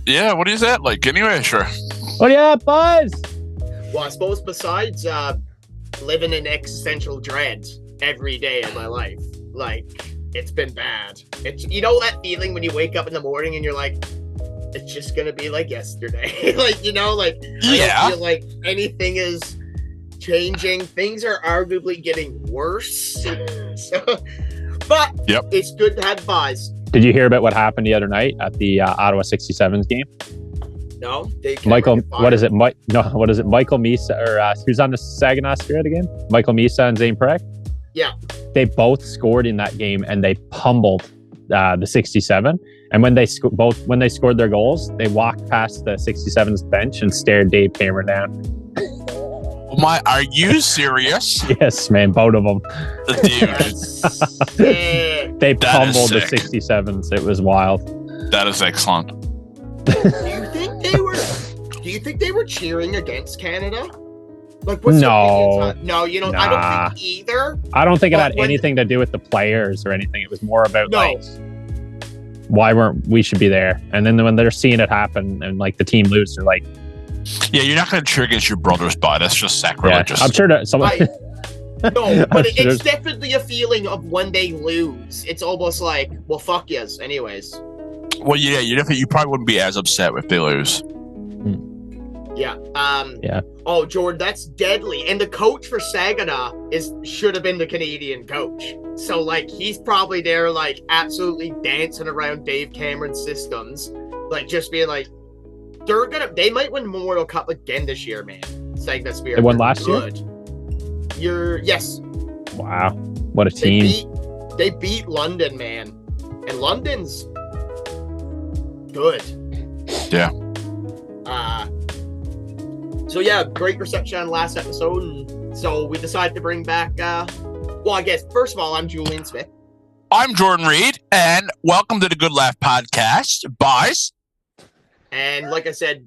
Yeah, what is that like? Anyway, sure. What do you have, Buzz? Well, I suppose besides living in existential dread every day of my life, like, it's been bad. It's, you know that feeling when you wake up in the morning and you're like, it's just gonna be like yesterday. Like, you know, like, I don't feel like anything is changing. Things are arguably getting worse. But It's good to have Buzz. Did you hear about what happened the other night at the Ottawa 67s game? No, Michael. What is it? What is it? Michael Misa or who's on the Saginaw Spirit again? Michael Misa and Zane Perek. Yeah, they both scored in that game, and they pummeled the 67. And when they scored their goals, they walked past the 67's bench and stared Dave Cameron down. Are you serious? Yes, man, both of them. Dude. They pummeled the 67s. It was wild. That is excellent. Do you think they were cheering against Canada? Like, what's no, you know, I don't think either. I don't think it had anything to do with the players or anything. It was more about like, why weren't we should be there? And then when they're seeing it happen and like the team lose, they're like, yeah, you're not going to cheer against your brother's butt. That's just sacrilegious. Yeah, I'm sure that someone. No, but it's definitely a feeling of when they lose. It's almost like, well, fuck yes, anyways. Well, yeah, you probably wouldn't be as upset if they lose. Yeah. Yeah. Oh, Jordan, that's deadly. And the coach for Saginaw should have been the Canadian coach. So, like, he's probably there, like, absolutely dancing around Dave Cameron's systems, like, just being like, they might win Memorial Cup again this year, man. Saginaw Spirit. They won last year. Yes. Wow, what a team! They beat London, man, and London's good. Yeah. So yeah, great reception on last episode, and so we decided to bring back. Well, I guess first of all, I'm Julian Smith. I'm Jordan Reed, and welcome to the Good Laff Podcast. Boys. And like I said,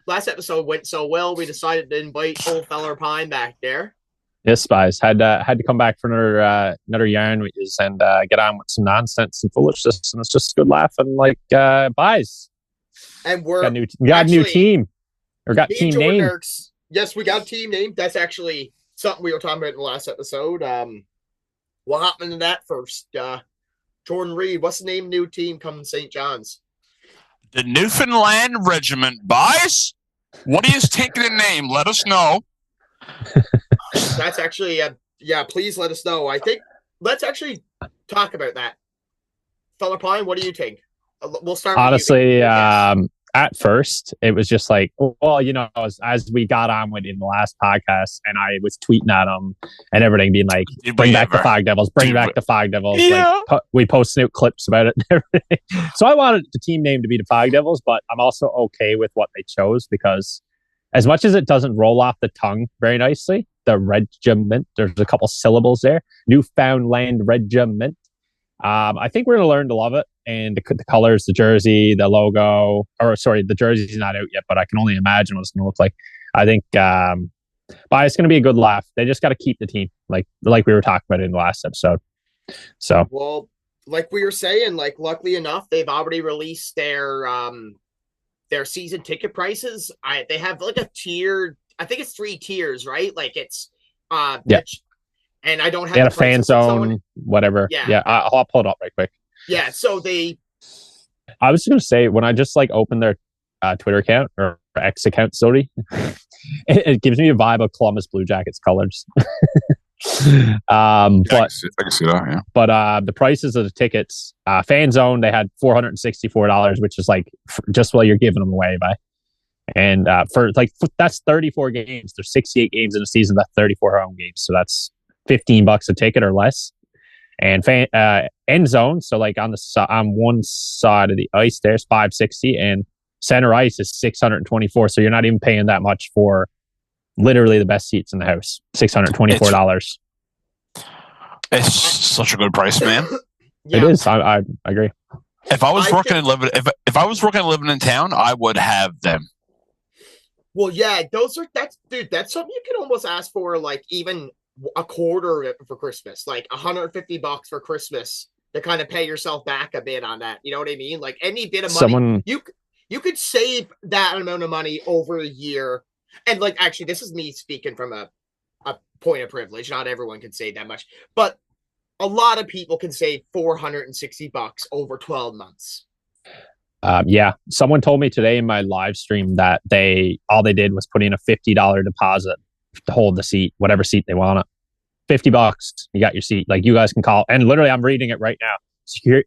last episode went so well, we decided to invite old feller Pine back there. Yes, Spies had to come back for another yarn with you and get on with some nonsense and foolishness, and it's just good laugh and like Buys. And we got a new team. Or got team name. Yes, we got a team name. That's actually something we were talking about in the last episode. What happened to that first? Jordan Reed, what's the name of the new team coming to St. John's? The Newfoundland Regiment. Boys, what do you think of the name? Let us know. That's actually, please let us know. I think, let's actually talk about that. Fella Pine, what do you think? We'll start honestly, with you. At first, it was just like, well, you know, as we got on with in the last podcast, and I was tweeting at them and everything, being like, bring back the Fog Devils, bring back the Fog Devils. Yeah. Like, we post new clips about it and everything. So I wanted the team name to be the Fog Devils, but I'm also okay with what they chose because as much as it doesn't roll off the tongue very nicely, the regiment, there's a couple syllables there, Newfoundland Regiment. I think we're going to learn to love it. And the colors, the jersey, the logo, the jersey's not out yet, but I can only imagine what it's going to look like. I think, but it's going to be a good laugh. They just got to keep the team, like we were talking about in the last episode. So, well, like we were saying, like luckily enough, they've already released their season ticket prices. They have like a tier. I think it's 3 tiers, right? Like it's and I don't have. They had a fan zone, whatever. Yeah. I'll pull it up right quick. Yeah, so I was going to say, when I just like open their Twitter account or X account, sorry, it gives me a vibe of Columbus Blue Jackets colors. I can see that, yeah. But the prices of the tickets, fan zone, they had $464, which is like just while you're giving them away by. And that's 34 games. There's 68 games in a season. That's 34 home games. So that's $15 a ticket or less. And end zone, so like on one side of the ice, there's $560, and center ice is $624. So you're not even paying that much for literally the best seats in the house. $624. It's such a good price, man. Yeah. It is. I agree. If I was working and living, if I was working and living in town, I would have them. Well, yeah, that's something you can almost ask for, like even a quarter of it for Christmas, like $150 for Christmas to kind of pay yourself back a bit on that. You know what I mean? Like any bit of money, you you could save that amount of money over a year. And like, actually, this is me speaking from a point of privilege. Not everyone can save that much, but a lot of people can save $460 over 12 months. Yeah, someone told me today in my live stream that all they did was put in a $50 deposit to hold the seat, whatever seat they want it. $50, you got your seat. Like, you guys can call, and literally, I'm reading it right now.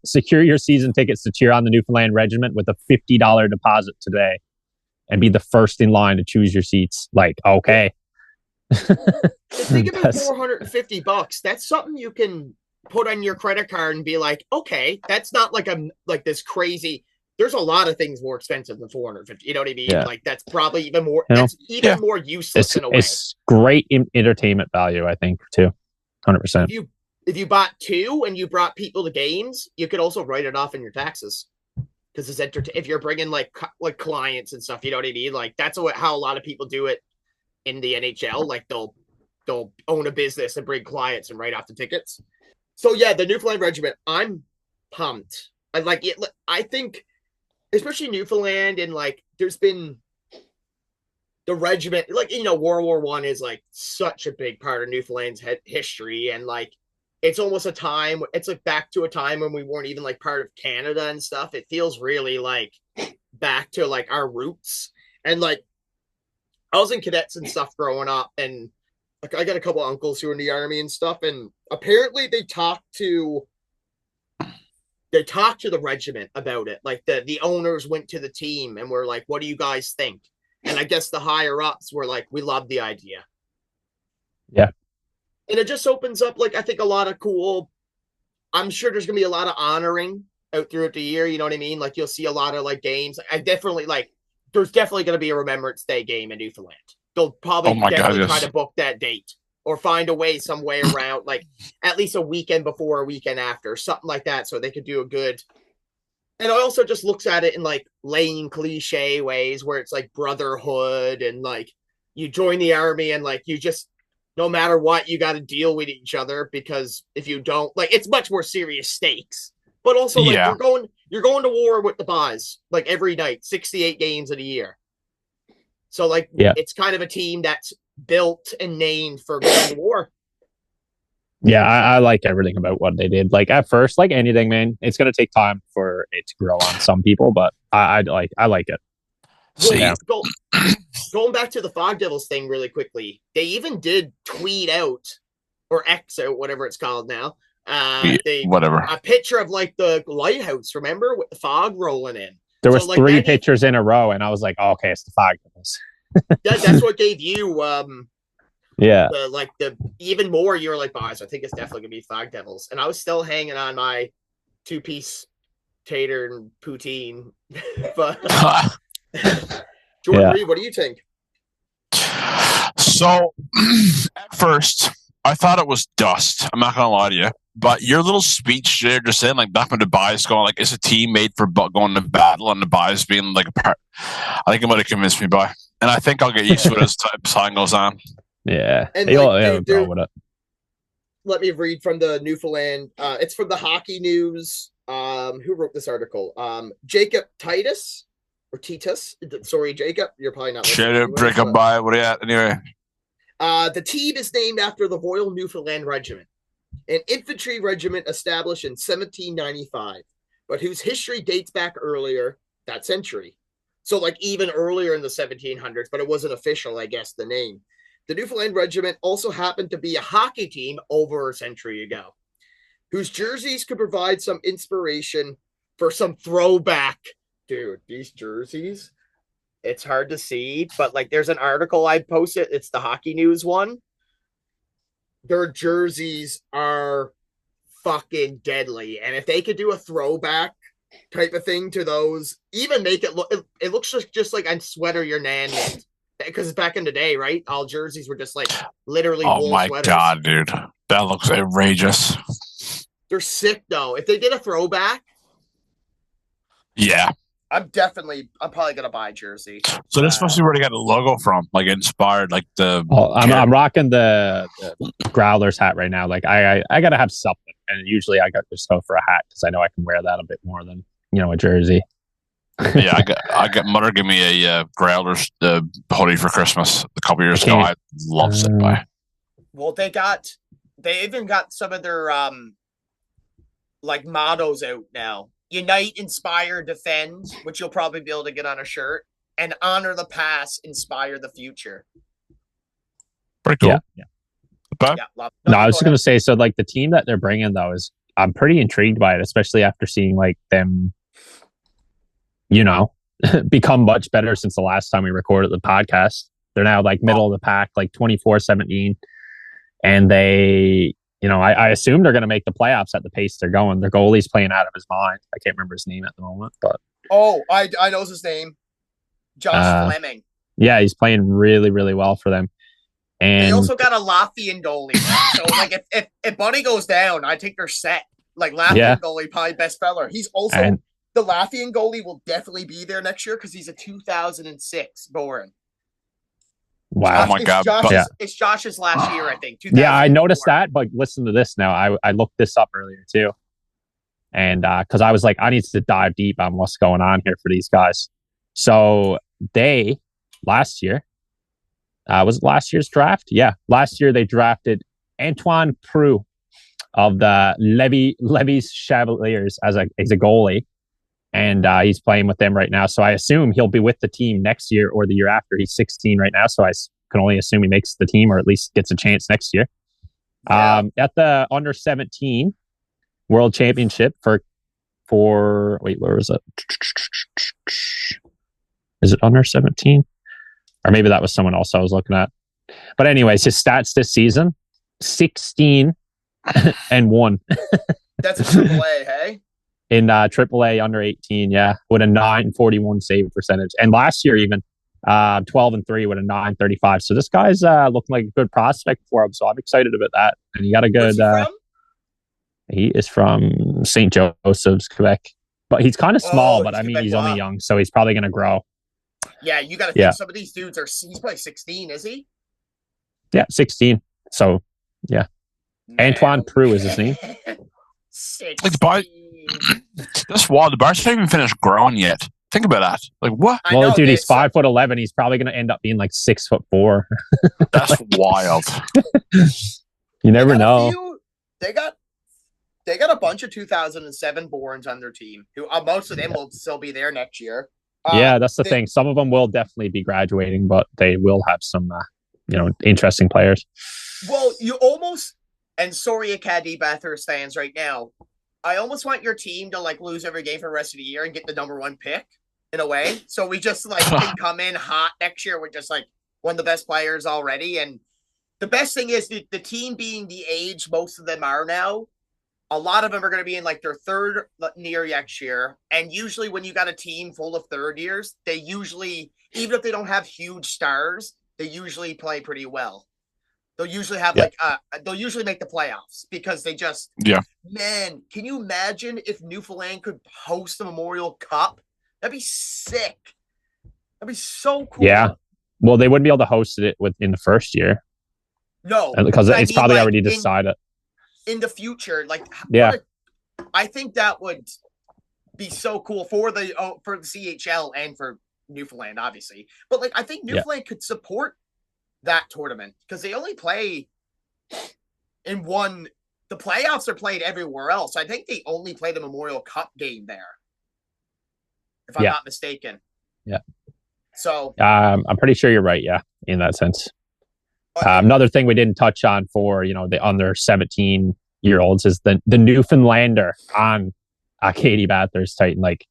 Secure your season tickets to cheer on the Newfoundland Regiment with a $50 deposit today, and be the first in line to choose your seats. Like, okay. Think about $450. That's something you can put on your credit card and be like, okay, that's not like this crazy. There's a lot of things more expensive than $450. You know what I mean? Yeah. Like, that's probably even more. That's even more useless in a way. It's great entertainment value, I think, too. 100%. If you bought two and you brought people to games, you could also write it off in your taxes because it's if you're bringing like clients and stuff. You know what I mean? Like, that's how a lot of people do it in the NHL. Like, they'll own a business and bring clients and write off the tickets. So yeah, the Newfoundland Regiment, I'm pumped. I like it. I think, especially Newfoundland, and like, there's been the regiment, like, you know, World War I is like such a big part of Newfoundland's history, and like, it's almost a time. It's like back to a time when we weren't even like part of Canada and stuff. It feels really like back to like our roots. And like, I was in cadets and stuff growing up, and like, I got a couple of uncles who are in the army and stuff, and apparently they talked to the regiment about it. Like, the owners went to the team and were like, what do you guys think? And I guess the higher ups were like, we love the idea. Yeah. And it just opens up, like, I think a lot of cool, I'm sure there's going to be a lot of honoring out throughout the year. You know what I mean? Like, you'll see a lot of like games. There's definitely going to be a Remembrance Day game in Newfoundland. They'll probably try to book that date or find a way some way around, like at least a weekend before, a weekend after, something like that, so they could do a good. And I also just looks at it in like lame cliche ways where it's like brotherhood, and like, you join the army and like, you just, no matter what, you got to deal with each other, because if you don't, like, it's much more serious stakes. But also, like, you're going to war with the boys like every night, 68 games in a year. So like, it's kind of a team that's built and named for going to war. Yeah, I like everything about what they did. Like, at first, like anything, man, it's gonna take time for it to grow on some people, but I like it. Going back to the Fog Devils thing really quickly, they even did tweet out, or X out, whatever it's called now. Whatever. A picture of like the lighthouse, remember, with the fog rolling in. There was like 3 pictures in a row, and I was like, oh, okay, it's the Fog Devils. That's what gave you the even more. You were like, boys, I think it's definitely gonna be Fog Devils. And I was still hanging on my 2-piece tater and poutine. But Jordan Reed, what do you think? So at first I thought it was dust. I'm not gonna lie to you. But your little speech there, just saying like back when the bias going, like, it's a team made for going to battle, and the bias being like a part, I think it might have convinced me, boy. And I think I'll get used to it as time goes on. Yeah. And go with it. Let me read from the Newfoundland. It's from the Hockey News. Who wrote this article? Jacob Titus or Titus. Sorry, Jacob. You're probably not. Shut up, break up by. What are you at anyway? The team is named after the Royal Newfoundland Regiment, an infantry regiment established in 1795, but whose history dates back earlier that century. So like even earlier in the 1700s, but it wasn't official, I guess, the name. The Newfoundland Regiment also happened to be a hockey team over a century ago, whose jerseys could provide some inspiration for some throwback. Dude, these jerseys, it's hard to see, but like there's an article I posted. It's the Hockey News one. Their jerseys are fucking deadly. And if they could do a throwback type of thing to those, even make it look, it looks just like a sweater your nan made. Because back in the day, right? All jerseys were just like literally wool sweaters. Oh my God, dude. That looks outrageous. They're sick though. If they did a throwback. Yeah. I'm probably gonna buy a jersey. So this must be where they got the logo from, like inspired, like the. Oh, I'm rocking the Growlers hat right now. Like I gotta have something, and usually I got just go for a hat because I know I can wear that a bit more than a jersey. Yeah, I got mother give me a Growlers hoodie for Christmas a couple years ago. I loved it. Well, they even got some of their like mottos out now. Unite, inspire, defend, which you'll probably be able to get on a shirt, and honor the past, inspire the future. Pretty cool. Yeah. No, I was just going to say, so like the team that they're bringing though I'm pretty intrigued by it, especially after seeing like them, become much better since the last time we recorded the podcast. They're now like middle of the pack, like 24-17. And they, I assume they're going to make the playoffs at the pace they're going. Their goalie's playing out of his mind. I can't remember his name at the moment, but. Oh, I know his name. Josh Fleming. Yeah, he's playing really, really well for them. And they also got a Latvian goalie. So like if Bunny goes down, I think they're set. Like Latvian goalie, probably best feller. He's also the Latvian goalie will definitely be there next year because he's a 2006 born. Wow. Oh my God. It's Josh's last year, I think. Yeah, I noticed that, but listen to this now. I looked this up earlier too. And because I was like, I need to dive deep on what's going on here for these guys. So they, last year, was it last year's draft? Yeah. Last year they drafted Antoine Prue of the Levis Chevaliers as a goalie. And he's playing with them right now. So I assume he'll be with the team next year or the year after. He's 16 right now. So I can only assume he makes the team or at least gets a chance next year. Yeah. At the under 17 World Championship for wait, where was it? Is it under 17? Or maybe that was someone else I was looking at. But anyways, his stats this season, 16 and 1. That's a AAA, hey? In AAA under 18, yeah, with a 941 save percentage. And last year even 12 and 3 with a 935. So this guy's looking like a good prospect for him. So I'm excited about that. And he got a good he is from St. Joseph's, Quebec. But he's kind of small, but I mean he's only young, so he's probably gonna grow. Yeah, you gotta think some of these dudes he's probably 16, is he? Yeah, 16. So yeah. Man. Antoine Prue is his name. 16. That's wild. The Bar's haven't even finished growing yet. Think about that. Like what? Well, dude, he's 5'11". He's probably going to end up being like 6'4". That's wild. You never know. They got a bunch of 2007 borns on their team. Who most of them will still be there next year. Yeah, that's the thing. Some of them will definitely be graduating, but they will have some, interesting players. Well, you almost, and sorry, Acadie Bathurst fans right now. I almost want your team to like lose every game for the rest of the year and get the number 1 pick in a way. So we just like can come in hot next year with just like one of the best players already. And the best thing is the team being the age most of them are now. A lot of them are going to be in like their third year next year. And usually when you got a team full of third years, they usually, even if they don't have huge stars, they usually play pretty well. They'll usually have they'll usually make the playoffs because they just, man, can you imagine if Newfoundland could host the Memorial Cup? That'd be sick. That'd be so cool. Yeah. Well, they wouldn't be able to host it within the first year. No. Because it's probably already decided. In the future, I think that would be so cool for the CHL and for Newfoundland, obviously. But like, I think Newfoundland could support that tournament because they only play in one. The playoffs are played everywhere else. I think they only play the Memorial Cup game there, if I'm not mistaken. Yeah. So I'm pretty sure you're right. Yeah, in that sense. Another thing we didn't touch on for the under 17-year-olds is the Newfoundlander on Katie Bathurst Titan. Like,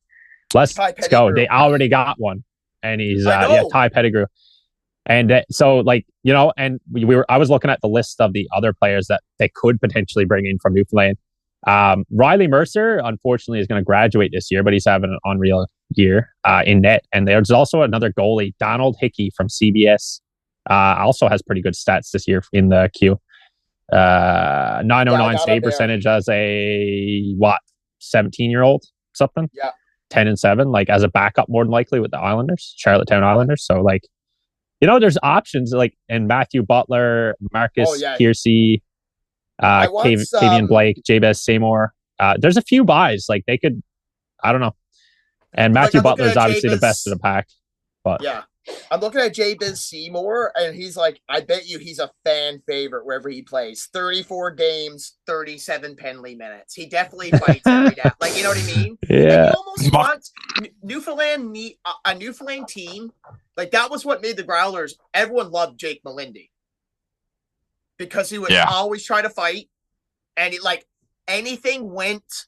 let's go. They already got one, and he's Ty Pettigrew. And so, like, and I was looking at the list of the other players that they could potentially bring in from Newfoundland. Riley Mercer, unfortunately, is going to graduate this year, but he's having an unreal year in net. And there's also another goalie, Donald Hickey from CBS. Also has pretty good stats this year in the Q. 909 save percentage as a 17-year-old something. Yeah. 10-7, like as a backup more than likely with the Islanders, Charlottetown Islanders. So like, there's options like in Matthew Butler, Marcus Kiersey, Kavian Blake, Jabez Seymour. There's a few buys like they could. I don't know. And Matthew I'm looking Butler is at obviously the Javis. best of the pack. But Yeah. I'm looking at J-Biz Seymour, and he's like, I bet you he's a fan favorite wherever he plays. 34 games, 37 penalty minutes. He definitely fights every day. Like, you know what I mean? yeah, And you almost want Newfoundland a Newfoundland team. Like, that was what made the Growlers. Everyone loved Jake Melindy because he would always try to fight, and he, like, anything went.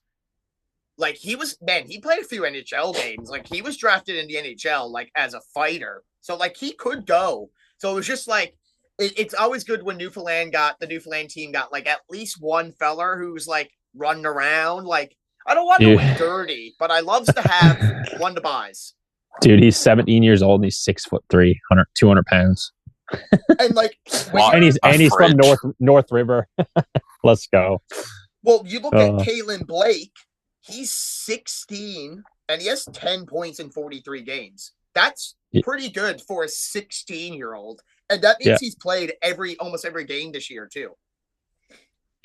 Like, he played a few NHL games. Like, he was drafted in the NHL, like, as a fighter. So, like, he could go. So, it was just, like, it's always good when the Newfoundland team got, like, at least one feller who's, like, running around. Like, I don't want to win dirty, but I loves to have one to buys. Dude, he's 17 years old and he's 6'3", 200 pounds. And, like, and he's from North River. Let's go. Well, you look at Kalen Blake. He's 16, and he has 10 points in 43 games. That's pretty good for a 16-year-old. And that means he's played almost every game this year, too.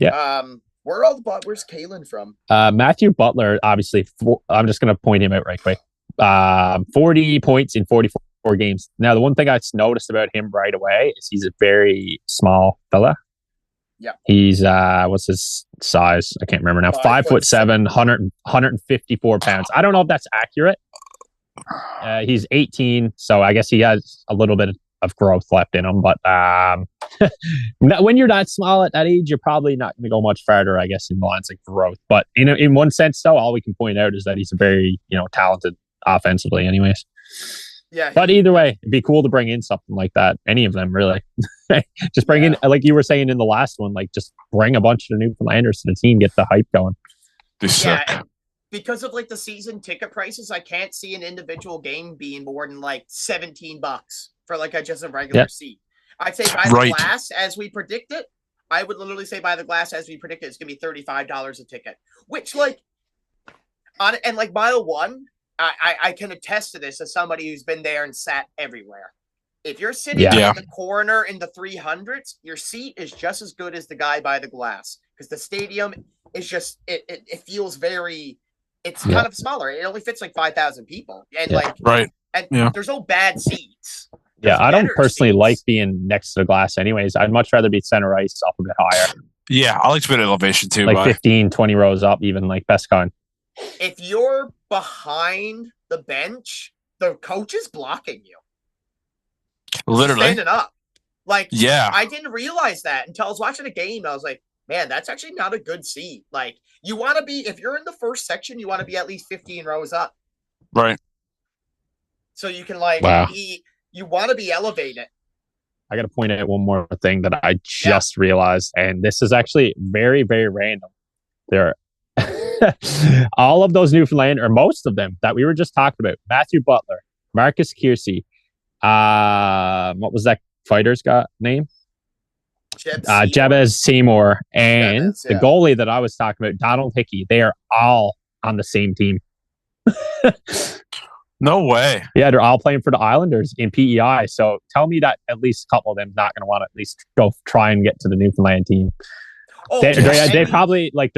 Yeah. Where's Kalen from? Matthew Butler, obviously, I'm just going to point him out right quick. 40 points in 44 games. Now, the one thing I noticed about him right away is he's a very small fella. Yeah. He's, what's his size? I can't remember now. 5'7", 154 pounds. I don't know if that's accurate. He's 18, so I guess he has a little bit of growth left in him. But when you're that small at that age, you're probably not going to go much farther, I guess, in the lines of growth. But in one sense, though, all we can point out is that he's a very, talented offensively anyways. Yeah. But either way, it'd be cool to bring in something like that. Any of them, really. Just bring in, like you were saying in the last one, like just bring a bunch of the Newfoundlanders to the team, get the hype going. Yeah, because of like the season ticket prices, I can't see an individual game being more than like $17 for like just a regular seat. I'd say by the glass, as we predict it, I would literally say by the glass, as we predict it, it's going to be $35 a ticket. Which like, and like mile one, I can attest to this as somebody who's been there and sat everywhere. If you're sitting in the corner in the 300s, your seat is just as good as the guy by the glass because the stadium is just it feels very. It's kind of smaller. It only fits like 5,000 people, and there's no bad seats. There's I don't personally seats. like being next to the glass. Anyways, I'd much rather be center ice up a bit higher. Yeah, I like to be at elevation too. Like 15, 20 rows up, even like best kind. If you're behind the bench, the coach is blocking you. Literally standing up. Like, I didn't realize that until I was watching a game. I was like, man, that's actually not a good seat. Like, you want to be, if you're in the first section, you want to be at least 15 rows up. Right. So you can you want to be elevated. I got to point out one more thing that I just realized, and this is actually very, very random. There all of those Newfoundland, or most of them that we were just talking about, Matthew Butler, Marcus Kiersey, what was that fighter's name? Jabez Seymour, and the goalie that I was talking about, Donald Hickey. They are all on the same team. No way. Yeah, they're all playing for the Islanders in PEI. So tell me that at least a couple of them not going to want to at least go try and get to the Newfoundland team. They probably, like,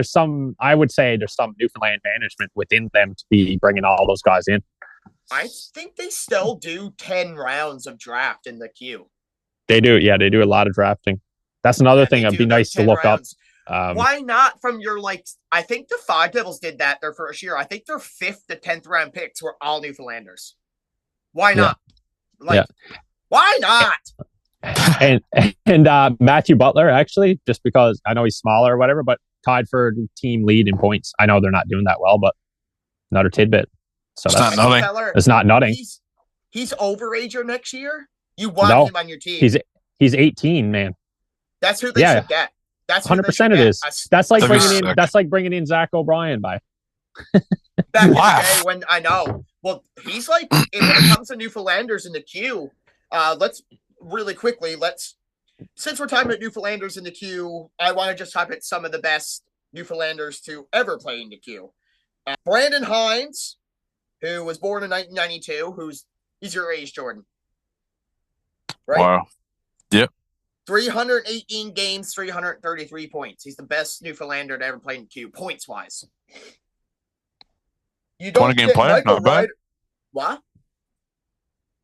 I would say there's some Newfoundland management within them to be bringing all those guys in. I think they still do 10 rounds of draft in the queue. They do. Yeah, they do a lot of drafting. That's another thing. It'd be nice to look rounds. Up. Why not from your, like, I think the Five Devils did that their first year. I think their 5th to 10th round picks were all Newfoundlanders. Why not? Why not? And Matthew Butler, actually, just because I know he's smaller or whatever, but tied for the team lead in points. I know they're not doing that well, but another tidbit. So it's not nutting. It's not nutting. He's overager next year. You want him on your team. He's 18, man. That's who they should get. That's 100% it is. That's like bringing in Zach O'Brien by. Back in the day when I know. Well, he's like, when it comes to Newfoundlanders in the queue, let's really quickly, since we're talking about Newfoundlanders in the queue, I want to just talk about some of the best Newfoundlanders to ever play in the queue. Brandon Hines, who was born in 1992, he's your age, Jordan. Right? Wow. Yep. 318 games, 333 points. He's the best Newfoundlander to ever play in the queue, points-wise. You don't get Michael Ryder. What?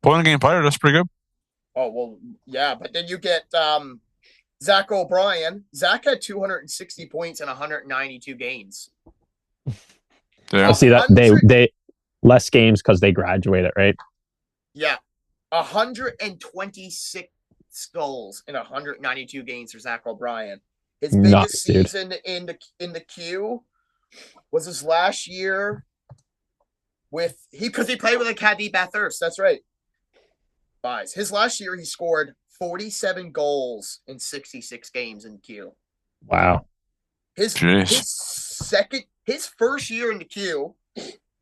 Point game player, that's pretty good. Oh, well, yeah, but then you get Zach O'Brien. Zach had 260 points in 192 games. Yeah. I see that they less games because they graduated, right? Yeah. 126 goals in 192 games for Zach O'Brien. His biggest season in the Q was his last year because he played with Acadie Bathurst. That's right. Buys. His last year he scored 47 goals in 66 games in Q. Wow. His first year in the Q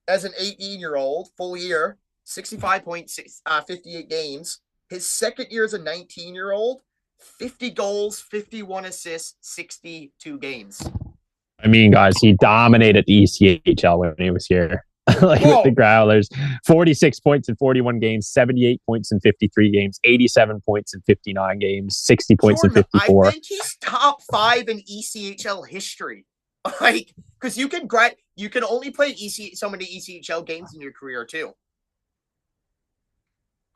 as an 18-year-old, full year, 65 points, 58 games. His second year as a 19-year-old, 50 goals, 51 assists, 62 games. I mean, guys, he dominated the ECHL when he was here. With the Growlers, 46 points in 41 games, 78 points in 53 games, 87 points in 59 games, 60 points in 54. I think he's top 5 in ECHL history. Like, because you can only play so many ECHL games in your career too.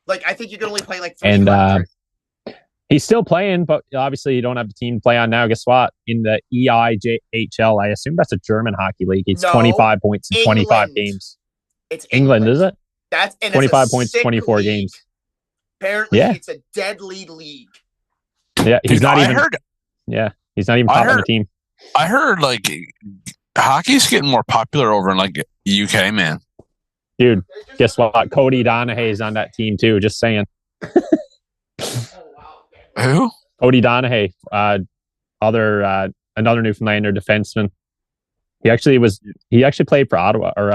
Like, I think you can only play like 300. And he's still playing, but obviously you don't have the team to play on now. Guess what? In the EIJHL, I assume that's a German hockey league. It's 25 points in 25 games. It's England, is it? That's 25 points, 24 league. games. Apparently, it's a deadly league. Yeah, he's not even top on the team. I heard like hockey's getting more popular over in like UK, man. Dude, guess what? Cody Donahue is on that team too. Just saying. Who? Cody Donahue, another Newfoundlander defenseman. He actually played for Ottawa or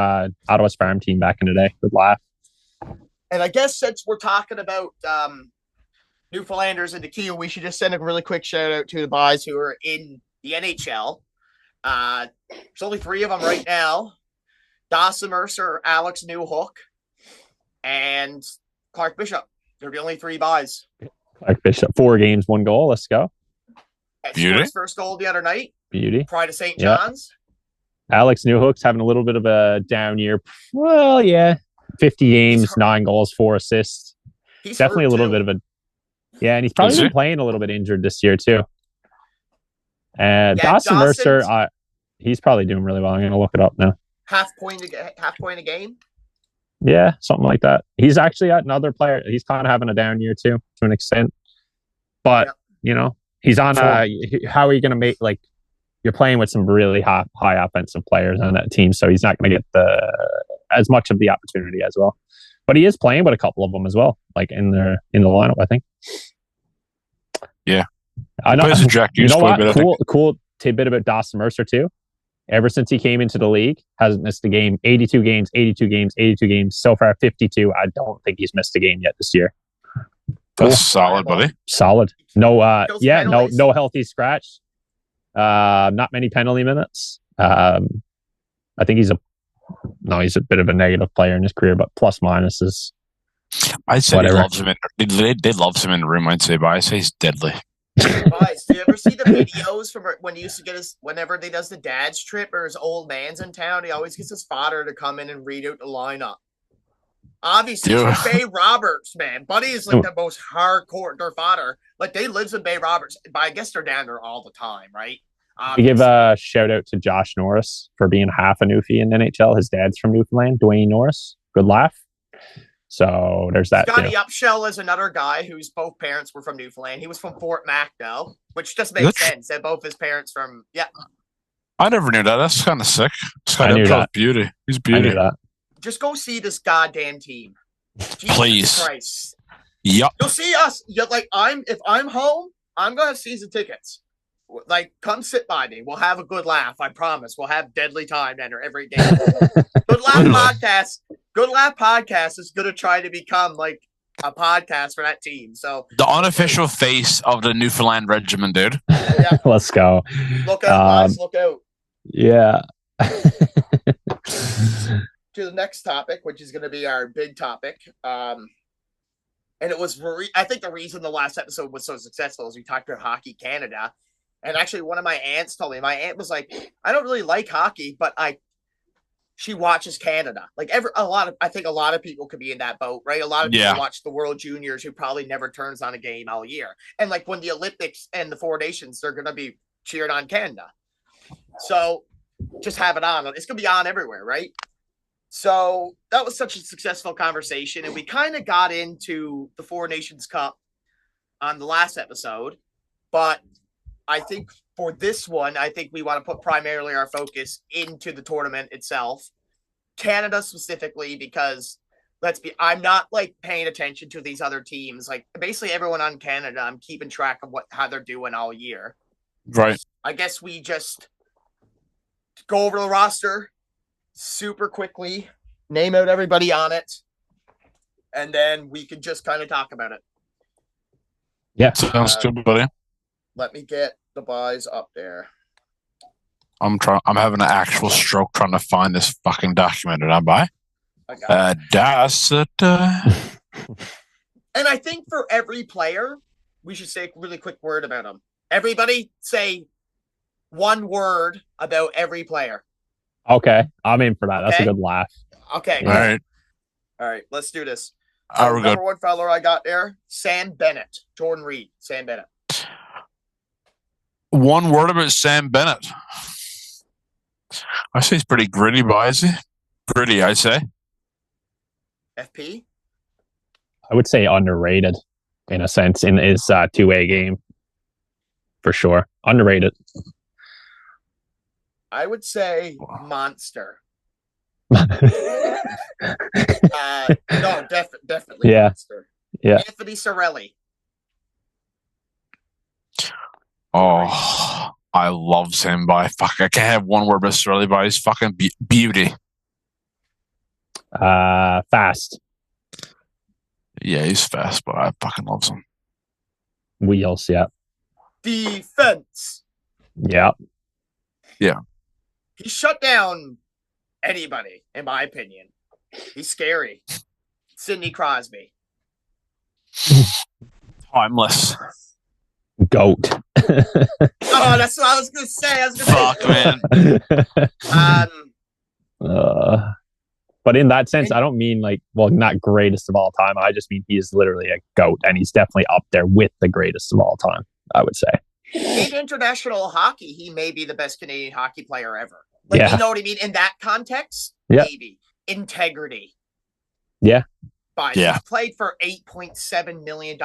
Ottawa's farm team back in the day. Good Laff. And I guess since we're talking about Newfoundlanders in the Q, we should just send a really quick shout out to the boys who are in the NHL. There's only 3 of them right now: Dawson Mercer, Alex Newhook, and Clark Bishop. They're the only 3 boys. Clark Bishop, 4 games, 1 goal. Let's go. Beauty. His first goal the other night. Beauty. Pride of St. John's. Alex Newhook's having a little bit of a down year. Well, yeah. 50 games, 9 goals, 4 assists. He's definitely a little bit of a... Yeah, and he's probably been playing a little bit injured this year, too. And Dawson Mercer, he's probably doing really well. I'm going to look it up now. Half point a game? Yeah, something like that. He's actually another player. He's kind of having a down year, too, to an extent. But, he's on how are you going to make, like, you're playing with some really high offensive players on that team, so he's not going to get as much of the opportunity as well. But he is playing with a couple of them as well, like in the lineup, I think. Yeah, I know. You know what? Cool tidbit about Dawson Mercer too. Ever since he came into the league, hasn't missed a game. 82 games. So far, 52. I don't think he's missed a game yet this year. That's solid, buddy. Solid. No, no healthy scratch. Not many penalty minutes. I think he's a bit of a negative player in his career, but plus minus is. I'd say whatever. They love him in the room. I'd say, but I say he's deadly. Guys, do you ever see the videos from when he used to get whenever they does the dad's trip or his old man's in town? He always gets his father to come in and read out the lineup. Obviously, it's Bay Roberts, man. Buddy is like the most hardcore. Their father, like they lives in Bay Roberts, but I guess they're down there all the time, right? We give a shout out to Josh Norris for being half a Newfie in NHL. His dad's from Newfoundland, Dwayne Norris. Good laugh. So there's that. Scotty Upshell is another guy whose both parents were from Newfoundland. He was from Fort Mac, though, which just makes sense. That both his parents from I never knew that. That's kind of sick. I knew that. Beauty. He's beauty. I knew that. Just go see this goddamn team. Please. Jesus Christ. Yep. You'll see us. If I'm home, I'm gonna have season tickets. Like, come sit by me. We'll have a good laugh. I promise. We'll have deadly time enter every day. Good Laff Podcast. Good Laff Podcast is gonna try to become like a podcast for that team. So the unofficial face of the Newfoundland Regiment, dude. Yeah. Let's go. Look out, guys. Look out. Yeah. To the next topic, which is going to be our big topic. And it was, I think the reason the last episode was so successful is we talked about Hockey Canada. And actually, one of my aunts told me, my aunt was like, I don't really like hockey, but she watches Canada. Like I think a lot of people could be in that boat, right? A lot of people watch the World Juniors who probably never turns on a game all year. And like when the Olympics and the Four Nations, they're going to be cheering on Canada. So just have it on. It's going to be on everywhere, right? So that was such a successful conversation. And we kind of got into the Four Nations Cup on the last episode. But I think for this one, I think we want to put primarily our focus into the tournament itself. Canada specifically, because I'm not like paying attention to these other teams. Like basically everyone on Canada, I'm keeping track of how they're doing all year. Right. I guess we just go over the roster super quickly, name out everybody on it, and then we can just kind of talk about it. Yeah, sounds good, buddy. Let me get the buys up there. I'm having an actual stroke trying to find this fucking document that I buy. That's it. And I think for every player, we should say a really quick word about them. Everybody say one word about every player. Okay, I'm in for that. That's a good laugh. Okay. All right. Let's do this. Number good. One fellow I got there, Sam Bennett. Jordan Reed, Sam Bennett. One word about Sam Bennett. I say he's pretty gritty, but is he? Gritty, I say. FP? I would say underrated in a sense in his 2A game. For sure. Underrated. I would say monster. No, definitely monster. Yeah. Anthony Sorelli. Oh, I love him, but I can't have one word about Sorelli, but he's fucking beauty. Fast. Yeah, he's fast, but I fucking love him. Wheels, yeah. Defense. Yeah. Yeah. He shut down anybody, in my opinion. He's scary. Sidney Crosby. Timeless. Goat. Oh, that's what I was going to say. Fuck, man. But in that sense, I don't mean not greatest of all time. I just mean he is literally a goat, and he's definitely up there with the greatest of all time, I would say. In international hockey, he may be the best Canadian hockey player ever. You know what I mean? In that context, maybe. Integrity. Yeah. But he's played for $8.7 million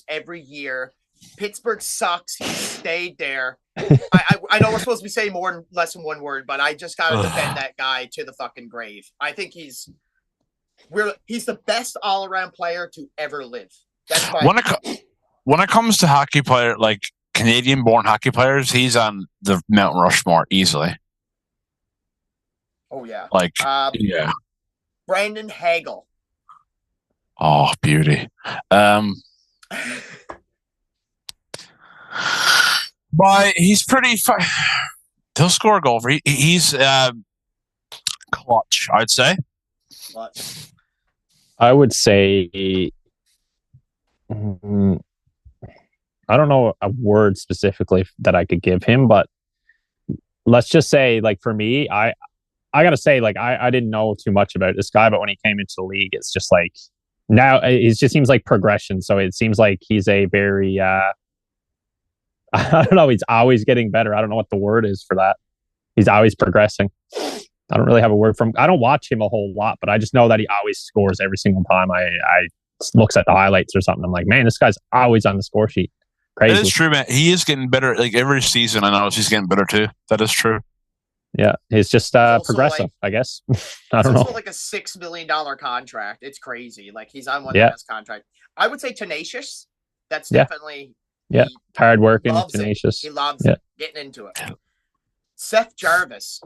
every year. Pittsburgh sucks. He stayed there. I know we're supposed to be saying less than one word, but I just gotta defend that guy to the fucking grave. I think he's the best all-around player to ever live. That's when it comes to hockey player, like Canadian-born hockey players, he's on the Mount Rushmore easily. Oh yeah. Brandon Hagel. Oh, beauty. But he's pretty. He'll score a goal. He's clutch, I'd say. Clutch. I would say. I don't know a word specifically that I could give him, but let's just say, like for me, I gotta say, like I didn't know too much about this guy, but when he came into the league, it's just like now it just seems like progression. So it seems like he's a very. I don't know. He's always getting better. I don't know what the word is for that. He's always progressing. I don't really have a word from. I don't watch him a whole lot, but I just know that he always scores every single time I looks at the highlights or something. I'm like, man, this guy's always on the score sheet. Crazy. That is true, man. He is getting better. Like every season, I know he's getting better too. That is true. Yeah, he's just progressive, I guess. I don't know. It's like a $6 million contract. It's crazy. Like he's on one of the best contracts. I would say tenacious. That's definitely. Yeah, hard working, tenacious. He loves it, getting into it. Seth Jarvis.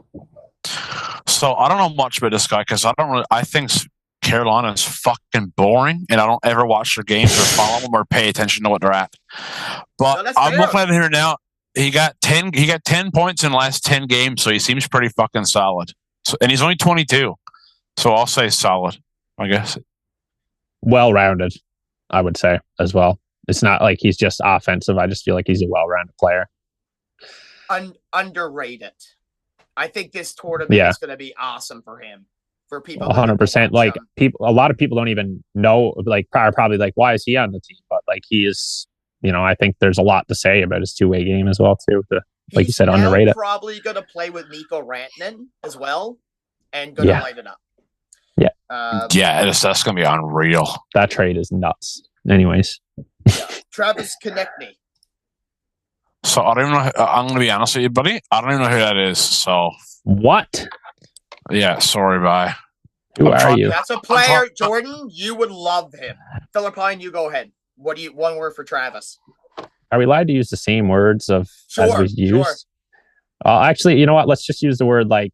So I don't know much about this guy because I think Carolina is fucking boring, and I don't ever watch their games or follow them or pay attention to what they're at. But I'm looking at it here now. He got 10 points in the last 10 games, so he seems pretty fucking solid. So, and he's only 22, so I'll say solid. I guess. Well-rounded, I would say as well. It's not like he's just offensive. I just feel like he's a well-rounded player. Underrated. I think this tournament is going to be awesome for him. For people, 100%. Like a lot of people don't even know. Like, are probably like, why is he on the team? But like, he is. I think there's a lot to say about his two-way game as well too. Like you said, underrated. Probably going to play with Mikko Rantanen as well, and going to light it up. Yeah. That's going to be unreal. That trade is nuts. Anyways. Yeah. Travis Konechny. So I don't know. I'm going to be honest with you, buddy. I don't even know who that is. So what? Yeah, sorry, bye. Who are you? That's a player, Jordan. You would love him. Philippine, you go ahead. One word for Travis? Are we allowed to use the same words as we used? Sure. Actually, you know what? Let's just use the word like,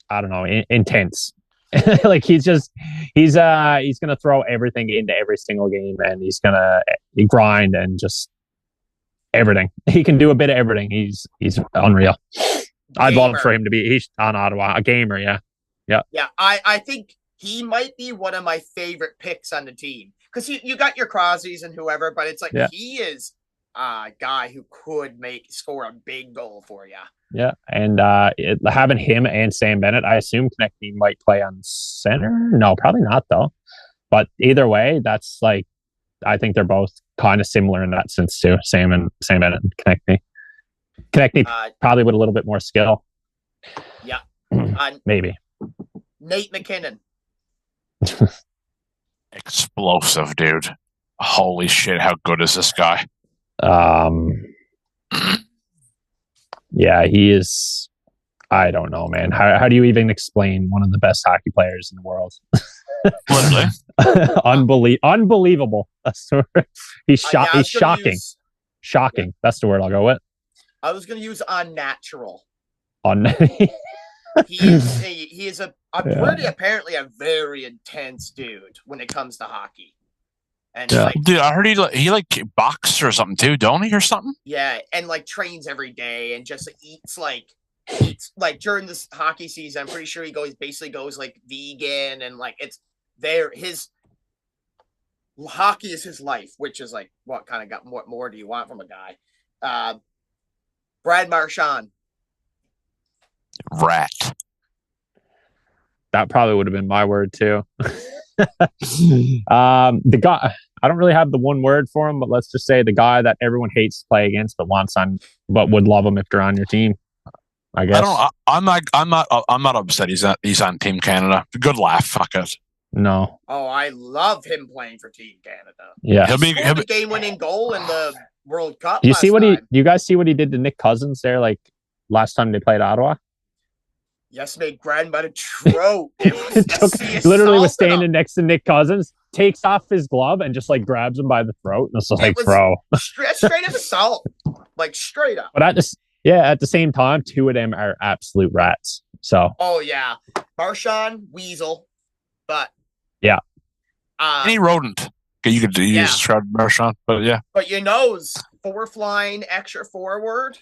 I don't know, intense. Like he's gonna throw everything into every single game, and he's gonna grind and just everything. He can do a bit of everything. He's unreal. I'd love for him to be. He's on Ottawa, a gamer. Yeah. I think he might be one of my favorite picks on the team because you got your Crosby's and whoever, but it's like he is a guy who could score a big goal for you. Yeah, and having him and Sam Bennett, I assume Konechny might play on center. No, probably not though. But either way, that's like I think they're both kind of similar in that sense too. Sam Bennett and Konechny. Konechny probably with a little bit more skill. Yeah, maybe. Nate McKinnon. Explosive, dude. Holy shit, how good is this guy? Yeah, he is. I don't know, man. How do you even explain one of the best hockey players in the world? Unbelievable. That's the word. He's shocking. Shocking. That's the word I'll go with. I was going to use unnatural. He is apparently a very intense dude when it comes to hockey. And dude, I heard he boxes or something too, don't he, or something? Yeah, and like trains every day and just eats during this hockey season. I'm pretty sure he basically goes like vegan and like it's there. His hockey is his life, which is like what more do you want from a guy? Brad Marchand. Rat. That probably would have been my word too. The guy, I don't really have the one word for him, but let's just say the guy that everyone hates to play against, but would love him if they're on your team. I guess. I'm not upset. He's on Team Canada. Good laugh. Fuck it. No. Oh, I love him playing for Team Canada. Yeah, he'll be the game-winning goal in the World Cup. You guys see what he did to Nick Cousins there? Like last time they played Ottawa. Yes, made grandmother throat. Literally was standing next to Nick Cousins, takes off his glove and just like grabs him by the throat. And it's like, bro, straight up assault, like straight up. But at the same time, two of them are absolute rats. So. Oh yeah, Marchand, weasel, but yeah, any rodent. You could use describe Marchand, but yeah. But fourth line extra forward.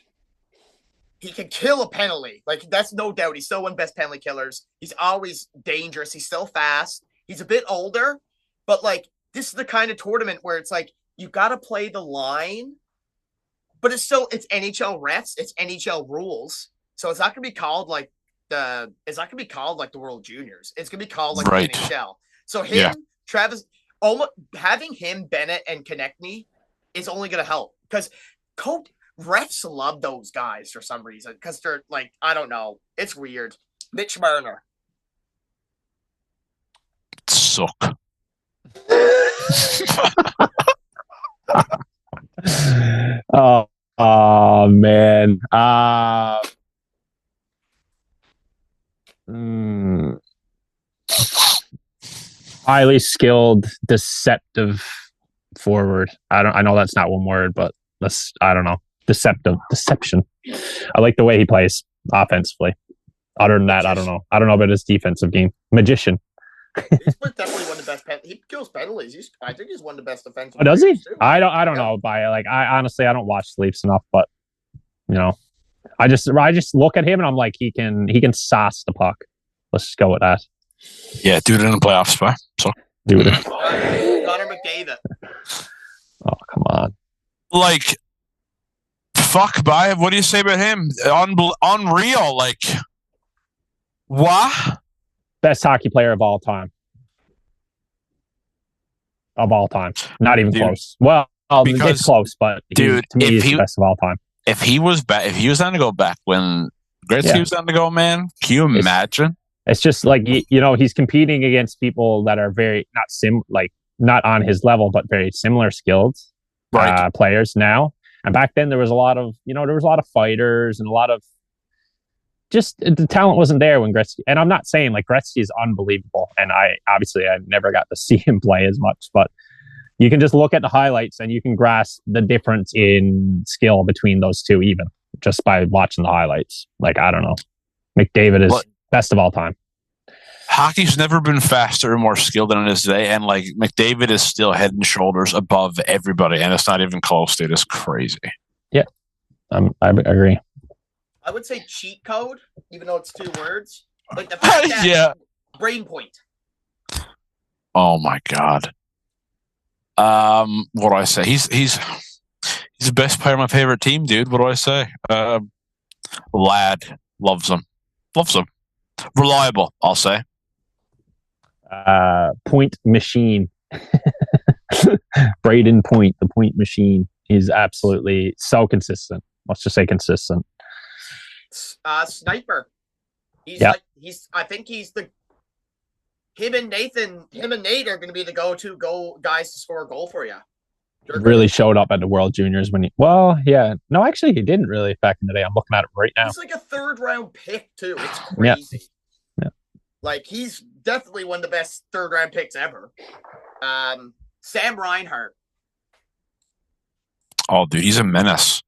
He can kill a penalty. Like, that's no doubt. He's still one of the best penalty killers. He's always dangerous. He's still fast. He's a bit older. But, like, this is the kind of tournament where it's like, you got to play the line. But it's NHL refs. It's NHL rules. So it's not going to be called like the World Juniors. It's going to be called like the NHL. So Travis, having him, Bennett, and Konechny is only going to help. Because refs love those guys for some reason because they're like, I don't know. It's weird. Mitch Marner. Suck. Oh man. Highly skilled, deceptive forward. I know that's not one word, but I don't know. Deception. I like the way he plays offensively. Other than that, I don't know. I don't know about his defensive game. Magician. He's definitely one of the best. He kills penalties. I think he's one of the best defensive. Oh, does he? Too. I don't know. I honestly don't watch Leafs enough, but I just look at him and I'm like, he can sauce the puck. Let's just go with that. Yeah, do it in the playoffs, bro. So do it. Connor McDavid. Oh, come on. Like, Fuck, bye. What do you say about him? Unreal. Like, what? Best hockey player of all time. Of all time. Not even close. Well, it's close, but to me, he's the best of all time. If he was down to go back when Gretzky was down to go, man, can you imagine? It's just like, he's competing against people that are very not on his level, but very similar skilled players now. And back then there was a lot of fighters and a lot of just the talent wasn't there when Gretzky. And I'm not saying like Gretzky is unbelievable, and I never got to see him play as much, but you can just look at the highlights and you can grasp the difference in skill between those two, even just by watching the highlights. Like, I don't know, McDavid is best of all time. Hockey's never been faster or more skilled than it is today, and like McDavid is still head and shoulders above everybody, and it's not even close, dude. It's crazy. Yeah, I agree. I would say cheat code, even though it's 2 words. Like the fact that brain point. Oh my god. What do I say? He's the best player on my favorite team, dude. What do I say? Lad loves him. Reliable, I'll say. Point machine. Braden Point, the point machine. He's absolutely so consistent. Let's just say consistent. Sniper. I think he's him and Nate are going to be the go-to guys to score a goal for you. Really showed up at the World Juniors when no, actually he didn't really back in the day. I'm looking at it right now. He's like a 3rd round pick too. It's crazy. Yeah. Like, he's definitely one of the best 3rd round picks ever. Sam Reinhart. Oh, dude, he's a menace.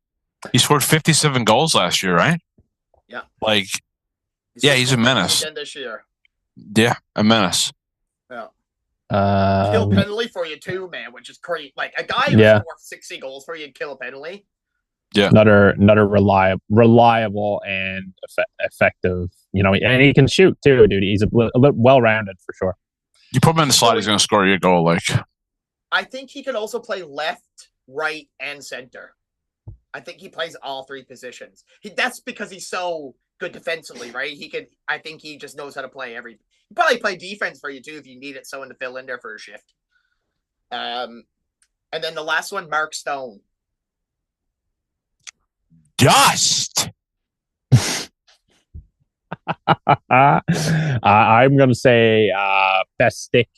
He scored 57 goals last year, right? Yeah. Like, he's a menace. This year. Yeah, a menace. Yeah. Kill penalty for you too, man, which is great. Like, a guy who scored 60 goals for you and kill a penalty. Yeah. Another reliable and effective, and he can shoot too, dude. He's a well-rounded for sure. You put him in the slot, he's going to score you a goal. Like, I think he can also play left, right, and center. I think he plays all 3 positions. That's because he's so good defensively, right? I think he just knows how to play every. He probably play defense for you too if you needed someone to fill in there for a shift. And then the last one, Mark Stone. Dust. I'm going to say best stick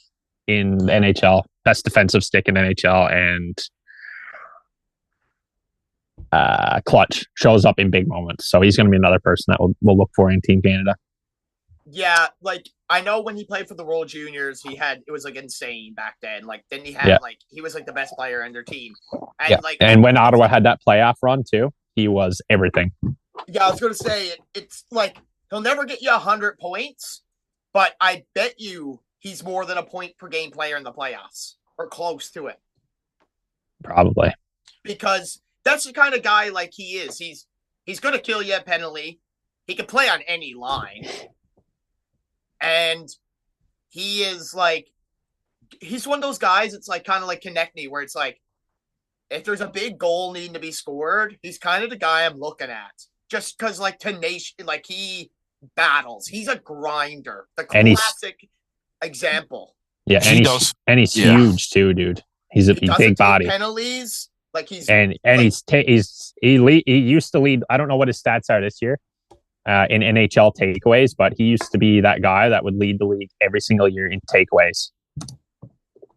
in NHL, best defensive stick in NHL, and clutch, shows up in big moments. So he's going to be another person that we'll look for in Team Canada. Yeah, like, I know when he played for the World Juniors, it was like insane back then. Like, then he had he was like the best player in their team. And and when Ottawa had that playoff run too, he was everything. Yeah, I was going to say it's like he'll never get you 100 points, but I bet you he's more than a point per game player in the playoffs or close to it. Probably. Because that's the kind of guy like he is. He's going to kill you at penalty. He can play on any line. And he is like, he's one of those guys, it's like kind of like Konechny, where it's like, if there's a big goal needing to be scored, he's kind of the guy I'm looking at. Just because, like, tenacious, like, he battles. He's a grinder. The classic example. Yeah, and he's huge too, dude. He's a big body. Penalties. Like, he used to lead. I don't know what his stats are this year in NHL takeaways, but he used to be that guy that would lead the league every single year in takeaways.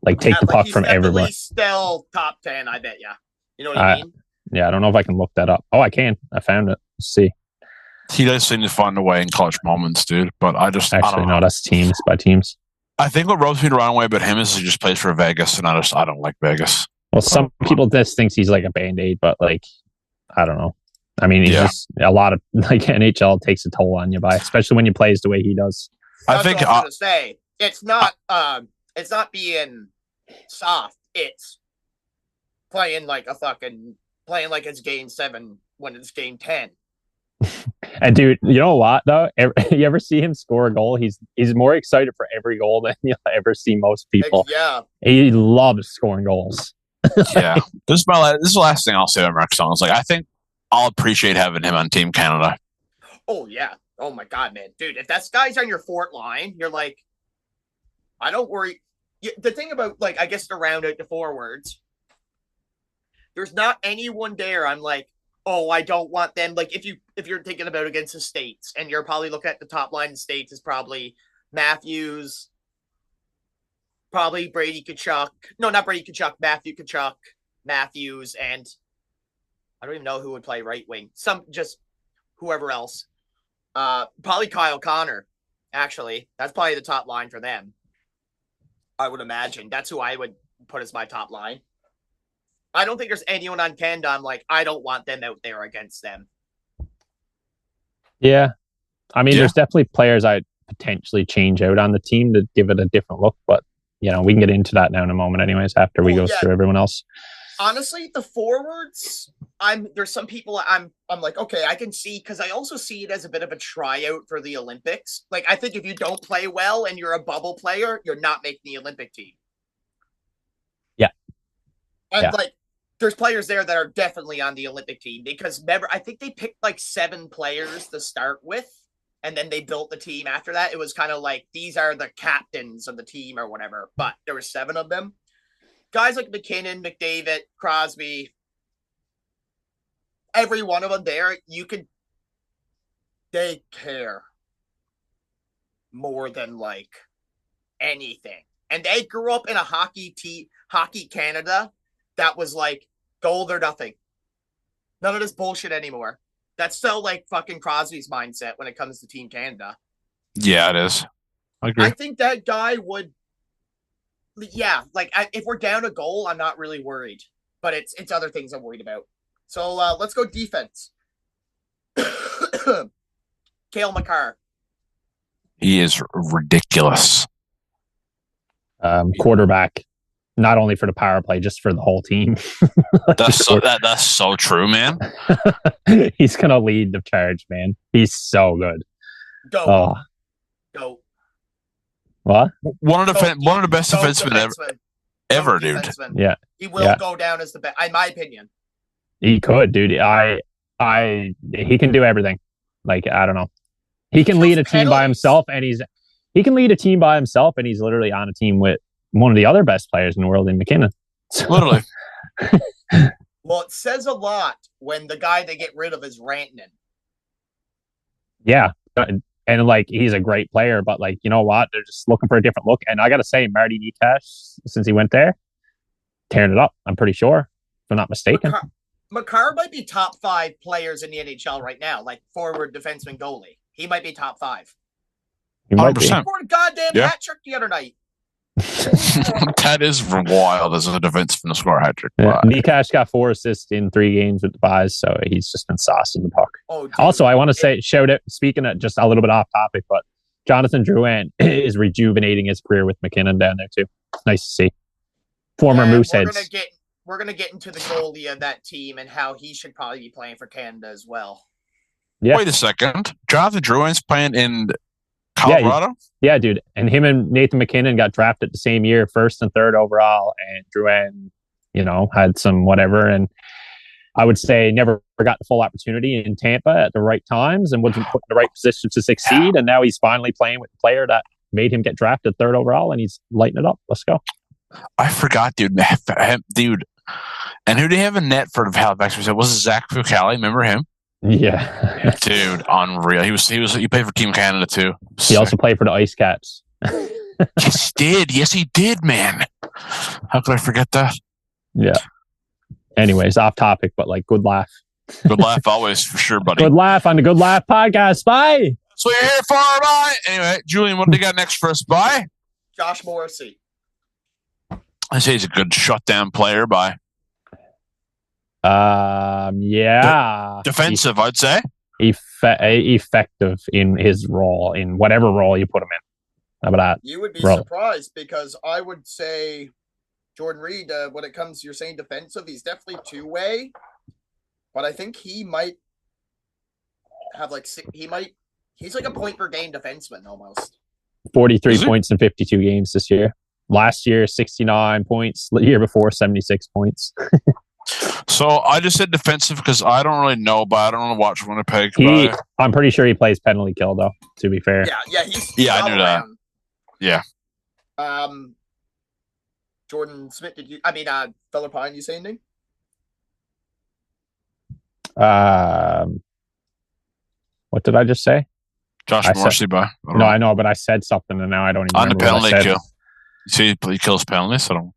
Like, take the puck from everywhere. He's still top 10, I bet. Yeah, you know what I mean. Yeah, I don't know if I can look that up. Oh, I can. I found it. Let's see. He does seem to find a way in clutch moments, dude. But I don't know. That's teams by teams. I think what rubs me the wrong way about him is he just plays for Vegas, and I don't like Vegas. Well, some people just thinks he's like a Band-Aid, but like, I don't know. I mean, he's just a lot of like NHL takes a toll on you especially when you plays the way he does. I think what I was going to say, it's not being soft. It's playing like it's game 7 when it's game 10. And dude, you know what though? You ever see him score a goal? He's more excited for every goal than you'll ever see most people. Yeah, he loves scoring goals. Yeah, this is the last thing I'll say about Mark Stone. It's like I think I'll appreciate having him on Team Canada. Oh, yeah. Oh, my God, man. Dude, if that guy's on your fort line, you're like, I don't worry. The thing about, like, I guess to round out the forwards, there's not anyone there I'm like, oh, I don't want them. Like, if you're thinking about against the States, and you're probably looking at the top line in the States is probably Matthews, probably Brady Tkachuk. No, not Brady Tkachuk. Matthew Tkachuk, Matthews, and I don't even know who would play right wing. Just whoever else. Probably Kyle Connor, actually. That's probably the top line for them. I would imagine. That's who I would put as my top line. I don't think there's anyone on Canada I'm like, I don't want them out there against them. Yeah. I mean, there's definitely players I'd potentially change out on the team to give it a different look, but, we can get into that now in a moment anyways, after we go through everyone else. Honestly, the forwards, there's some people I'm like, okay, I can see, because I also see it as a bit of a tryout for the Olympics. Like, I think if you don't play well and you're a bubble player, you're not making the Olympic team. Yeah. And like, there's players there that are definitely on the Olympic team, because remember, I think they picked like 7 players to start with, and then they built the team after that. It was kind of like, these are the captains of the team or whatever, but there were 7 of them. Guys like McKinnon, McDavid, Crosby, every one of them there, they care more than like anything. And they grew up in a Hockey Canada that was like gold or nothing. None of this bullshit anymore. That's still like fucking Crosby's mindset when it comes to Team Canada. Yeah, it is. I agree. I think that guy would. Yeah, like if we're down a goal, I'm not really worried, but it's other things I'm worried about. So let's go defense. Cale Makar. He is ridiculous. Quarterback, not only for the power play, just for the whole team. That's so true, man. He's gonna lead the charge, man. He's so good. Go. What? One of the best defensemen ever, dude. Defenseman. Yeah, he will go down as the best, in my opinion. He could, dude. He can do everything. Like, I don't know. He can lead a team by himself, and he's literally on a team with one of the other best players in the world in McKinnon. Literally. Well, it says a lot when the guy they get rid of is Rantanen. Yeah. And like, he's a great player, but like, you know what? They're just looking for a different look. And I got to say, Marty Necas, since he went there, tearing it up, I'm pretty sure, if I'm not mistaken. Makar might be top 5 players in the NHL right now, like forward, defenseman, goalie. He might be top 5. He might be. He scored a goddamn hat trick the other night. That is wild as a defenseman to score a hat trick. Yeah. Necas got 4 assists in 3 games with the Pies, so he's just been saucing the puck. Oh, dude. Also, I want to say, shout out, speaking of just a little bit off topic, but Jonathan Drouin is rejuvenating his career with McKinnon down there too. Nice to see. Former Mooseheads. We're gonna get into the goalie of that team and how he should probably be playing for Canada as well. Yeah. Wait a second. Jonathan Drouin's playing in Colorado? Yeah, dude. And him and Nathan McKinnon got drafted the same year, 1st and 3rd overall. And Drouin, had some whatever. And I would say never got the full opportunity in Tampa at the right times and wasn't put in the right position to succeed. Yeah. And now he's finally playing with the player that made him get drafted 3rd overall, and he's lighting it up. Let's go. I forgot, dude. Dude. And who did he have in net for the Halifax? Was it Zach Fucali? Remember him? Yeah. Dude, unreal. He played for Team Canada too. He also played for the Ice Cats. Yes, he did. Yes, he did, man. How could I forget that? Yeah. Anyways, off topic, but like, good laugh. Good laugh always, for sure, buddy. Good laugh on the Good Laff Podcast. Bye. So you're here for bye. Anyway, Julian, what do you got next for us? Bye. Josh Morrissey. I say he's a good shutdown player. Bye. Yeah. Defensive, I'd say. Effective in his role, in whatever role you put him in. How about that? You would be surprised, because I would say Jordan Reed, when it comes to, you're saying defensive, he's definitely 2-way, but I think he might have he's like a point per game defenseman almost. 43 points in 52 games this year. Last year, 69 points. The year before, 76 points. So I just said defensive because I don't really know, but I don't want to watch Winnipeg. I'm pretty sure he plays penalty kill, though, to be fair. He's I knew that. around. Yeah. Jordan Smith, Feller Pine, you say anything? What did I just say? Josh Morrissey, I know, but I said something, and now I don't even on remember the penalty what I said. kill. You see, he kills penalties. So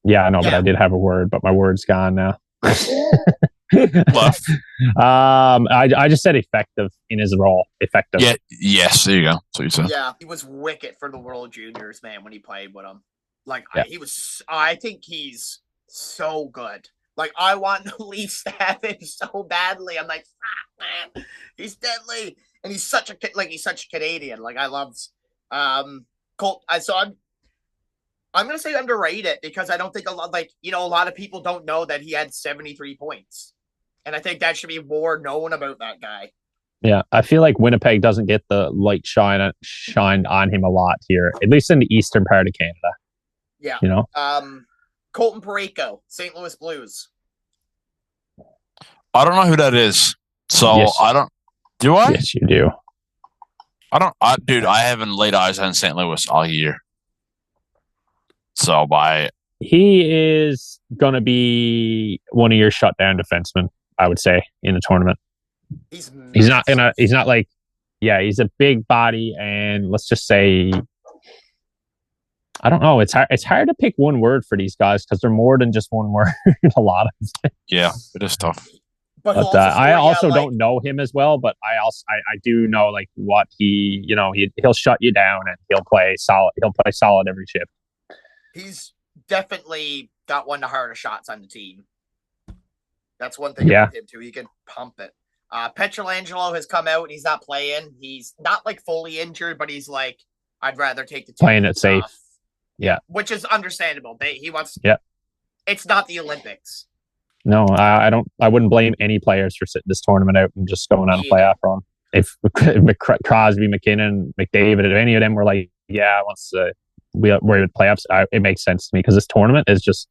yeah, I know, but I did have a word, but my word's gone now. Left. I just said effective in his role. Effective. Yeah. Yes. There you go. So you said. Yeah, he was wicked for the World Juniors, man. When he played with them, I think he's so good. Like, I want the Leafs to have him so badly. I'm like, man, he's deadly, and he's such a Canadian. Like, I love Colt. So I'm gonna say underrated because I don't think a lot of people don't know that he had 73 points, and I think that should be more known about that guy. Yeah, I feel like Winnipeg doesn't get the light shined on him a lot here, at least in the eastern part of Canada. Yeah, you know. Colton Parayko, St. Louis Blues. I don't know who that is, so yes. I don't. Do I? Yes, you do. I don't. Dude, I haven't laid eyes on St. Louis all year. So he is going to be one of your shutdown defensemen, I would say, in the tournament. He's not like, yeah, he's a big body, and let's just say, I don't know. It's hard to pick one word for these guys because they're more than just one word. A lot of them. Yeah, it is tough. But I also don't know him as well. But I do know like what he'll shut you down and he'll play solid. He'll play solid every shift. He's definitely got one of the harder shots on the team. That's one thing about him too. He can pump it. Pietrangelo has come out and he's not playing. He's not like fully injured, but he's like, I'd rather take the team playing it safe. Yeah, which is understandable. He wants. Yeah, it's not the Olympics. No, I wouldn't blame any players for sitting this tournament out and just going on a playoff run. If Crosby, McKinnon, McDavid, if any of them were like, once we're in playoffs, it makes sense to me because this tournament is just,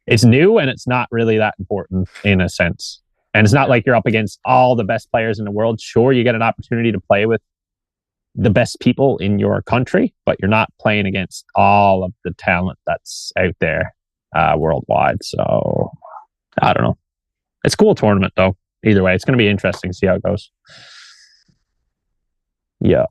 it's new and it's not really that important in a sense. And it's not like you're up against all the best players in the world. Sure, you get an opportunity to play with the best people in your country, but you're not playing against all of the talent that's out there worldwide. So I don't know. It's a cool tournament though. Either way, it's going to be interesting to see how it goes. Yeah.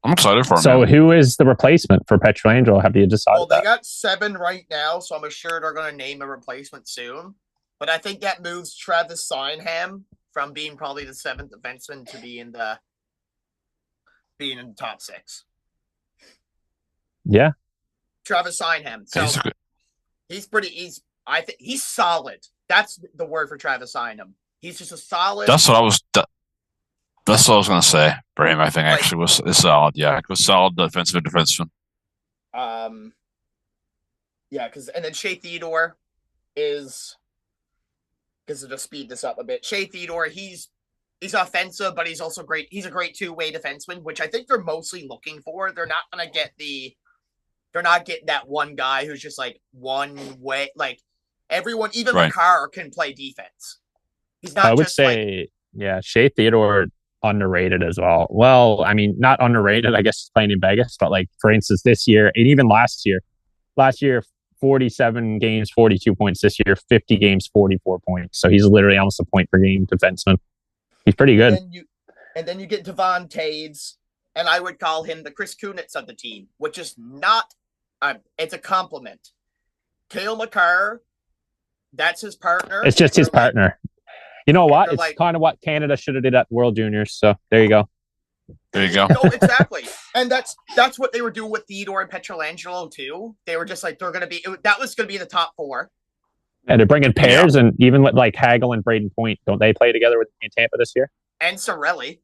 I'm excited for him. So who is the replacement for Pietrangelo? Have you decided? Well, they got 7 right now, so I'm sure they're going to name a replacement soon. But I think that moves Travis Sinham from being probably the 7th defenseman to being in the top 6. Yeah. Travis Sinham. So I think he's solid. That's the word for Travis Sinham. He's just a solid. That's what I was going to say for him. I think actually was solid. Yeah, it was solid defenseman. Yeah, and then Shea Theodore is, because to speed this up a bit. Shea Theodore, he's offensive, but he's also great. He's a great 2-way defenseman, which I think they're mostly looking for. They're not going to get they're not getting that one guy who's just like one way. Like everyone, even Makar can play defense. He's not. I would say, Shea Theodore underrated as well. Well, I mean, not underrated. I guess playing in Vegas, but like for instance, this year and even last year, 47 games, 42 points. This year, 50 games, 44 points. So he's literally almost a point per game defenseman. He's pretty good. And then you get Devon Toews, and I would call him the Chris Kunitz of the team, which is not. It's a compliment. Cale Makar, that's his partner. It's just his partner. You know what? It's kind of what Canada should have did at World Juniors. So there you go. There you go. No, exactly. And that's what they were doing with Theodore and Pietrangelo too. They were just like, that was going to be the top 4. And they're bringing pairs, and even with like Hagel and Braden Point, don't they play together in Tampa this year? And Cirelli.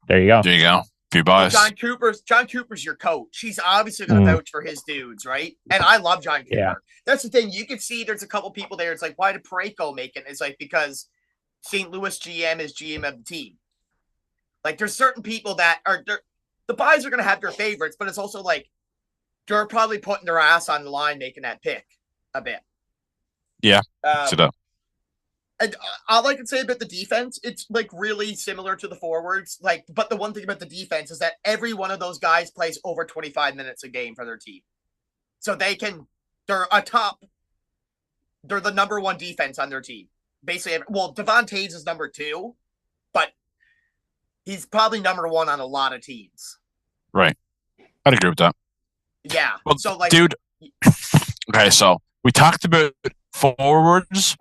There you go. There you go. Few buys. John Cooper's your coach. He's obviously going to vouch for his dudes, right? And I love John Cooper. Yeah. That's the thing. You can see there's a couple people there. It's like, why did Parayko make it? It's like, because St. Louis GM is GM of the team. Like, there's certain people that are the buys are going to have their favorites, but it's also like they're probably putting their ass on the line making that pick a bit. Yeah. Um, See that. And all I can say about the defense, it's like really similar to the forwards. Like, but the one thing about the defense is that every one of those guys plays over 25 minutes a game for their team. So they're the number one defense on their team. Basically, well, Devon Taves is number 2, but he's probably number 1 on a lot of teams. Right. I'd agree with that. Yeah. Well, so like, dude. Okay, so we talked about forwards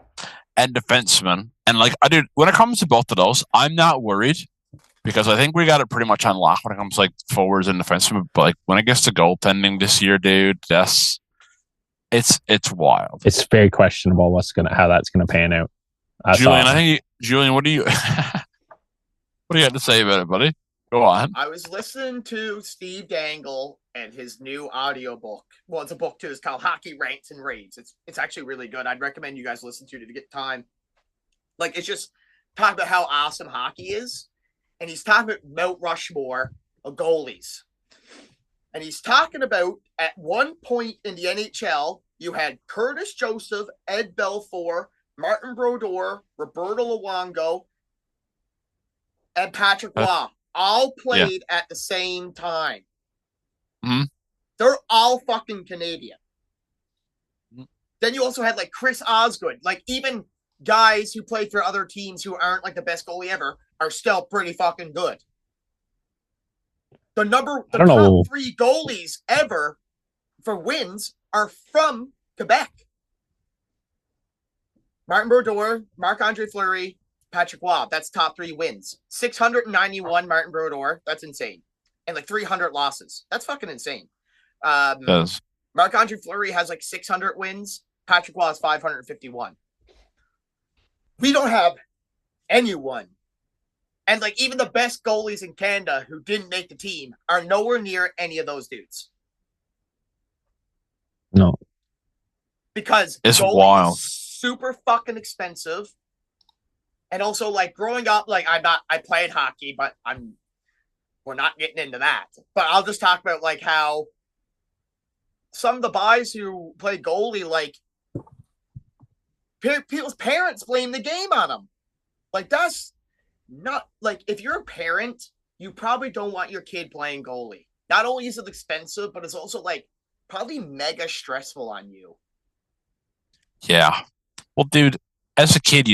and defensemen, and like when it comes to both of those, I'm not worried because I think we got it pretty much on lock when it comes to like forwards and defensemen. But like when it gets to goaltending this year, dude, it's wild. It's very questionable how that's gonna pan out. Julian, what do you what do you have to say about it, buddy? Go on. I was listening to Steve Dangle and his new audiobook. Well, it's a book too. It's called Hockey Rants and Raves. It's actually really good. I'd recommend you guys listen to it if you get time. Like, it's just talking about how awesome hockey is. And he's talking about Mount Rushmore of goalies. And he's talking about at one point in the NHL, you had Curtis Joseph, Ed Belfour, Martin Brodeur, Roberto Luongo, and Patrick Roy. All played at the same time. Mm-hmm. They're all fucking Canadian. Mm-hmm. Then you also had like Chris Osgood. Like, even guys who played for other teams who aren't like the best goalie ever are still pretty fucking good. The top 3 goalies ever for wins are from Quebec. Martin Brodeur, Marc-Andre Fleury, Patrick Roy. That's top 3 wins. 691 Martin Brodeur. That's insane. And like 300 losses. That's fucking insane. Marc-Andre Fleury has like 600 wins. Patrick Roy has 551. We don't have anyone. And like even the best goalies in Canada who didn't make the team are nowhere near any of those dudes. No. Because it's wild. Is super fucking expensive. And also, like, growing up, like, I played hockey, but we're not getting into that. But I'll just talk about, like, how some of the guys who play goalie, like, people's parents blame the game on them. Like, that's not, like, if you're a parent, you probably don't want your kid playing goalie. Not only is it expensive, but it's also, like, probably mega stressful on you. Yeah. Well, dude, as a kid,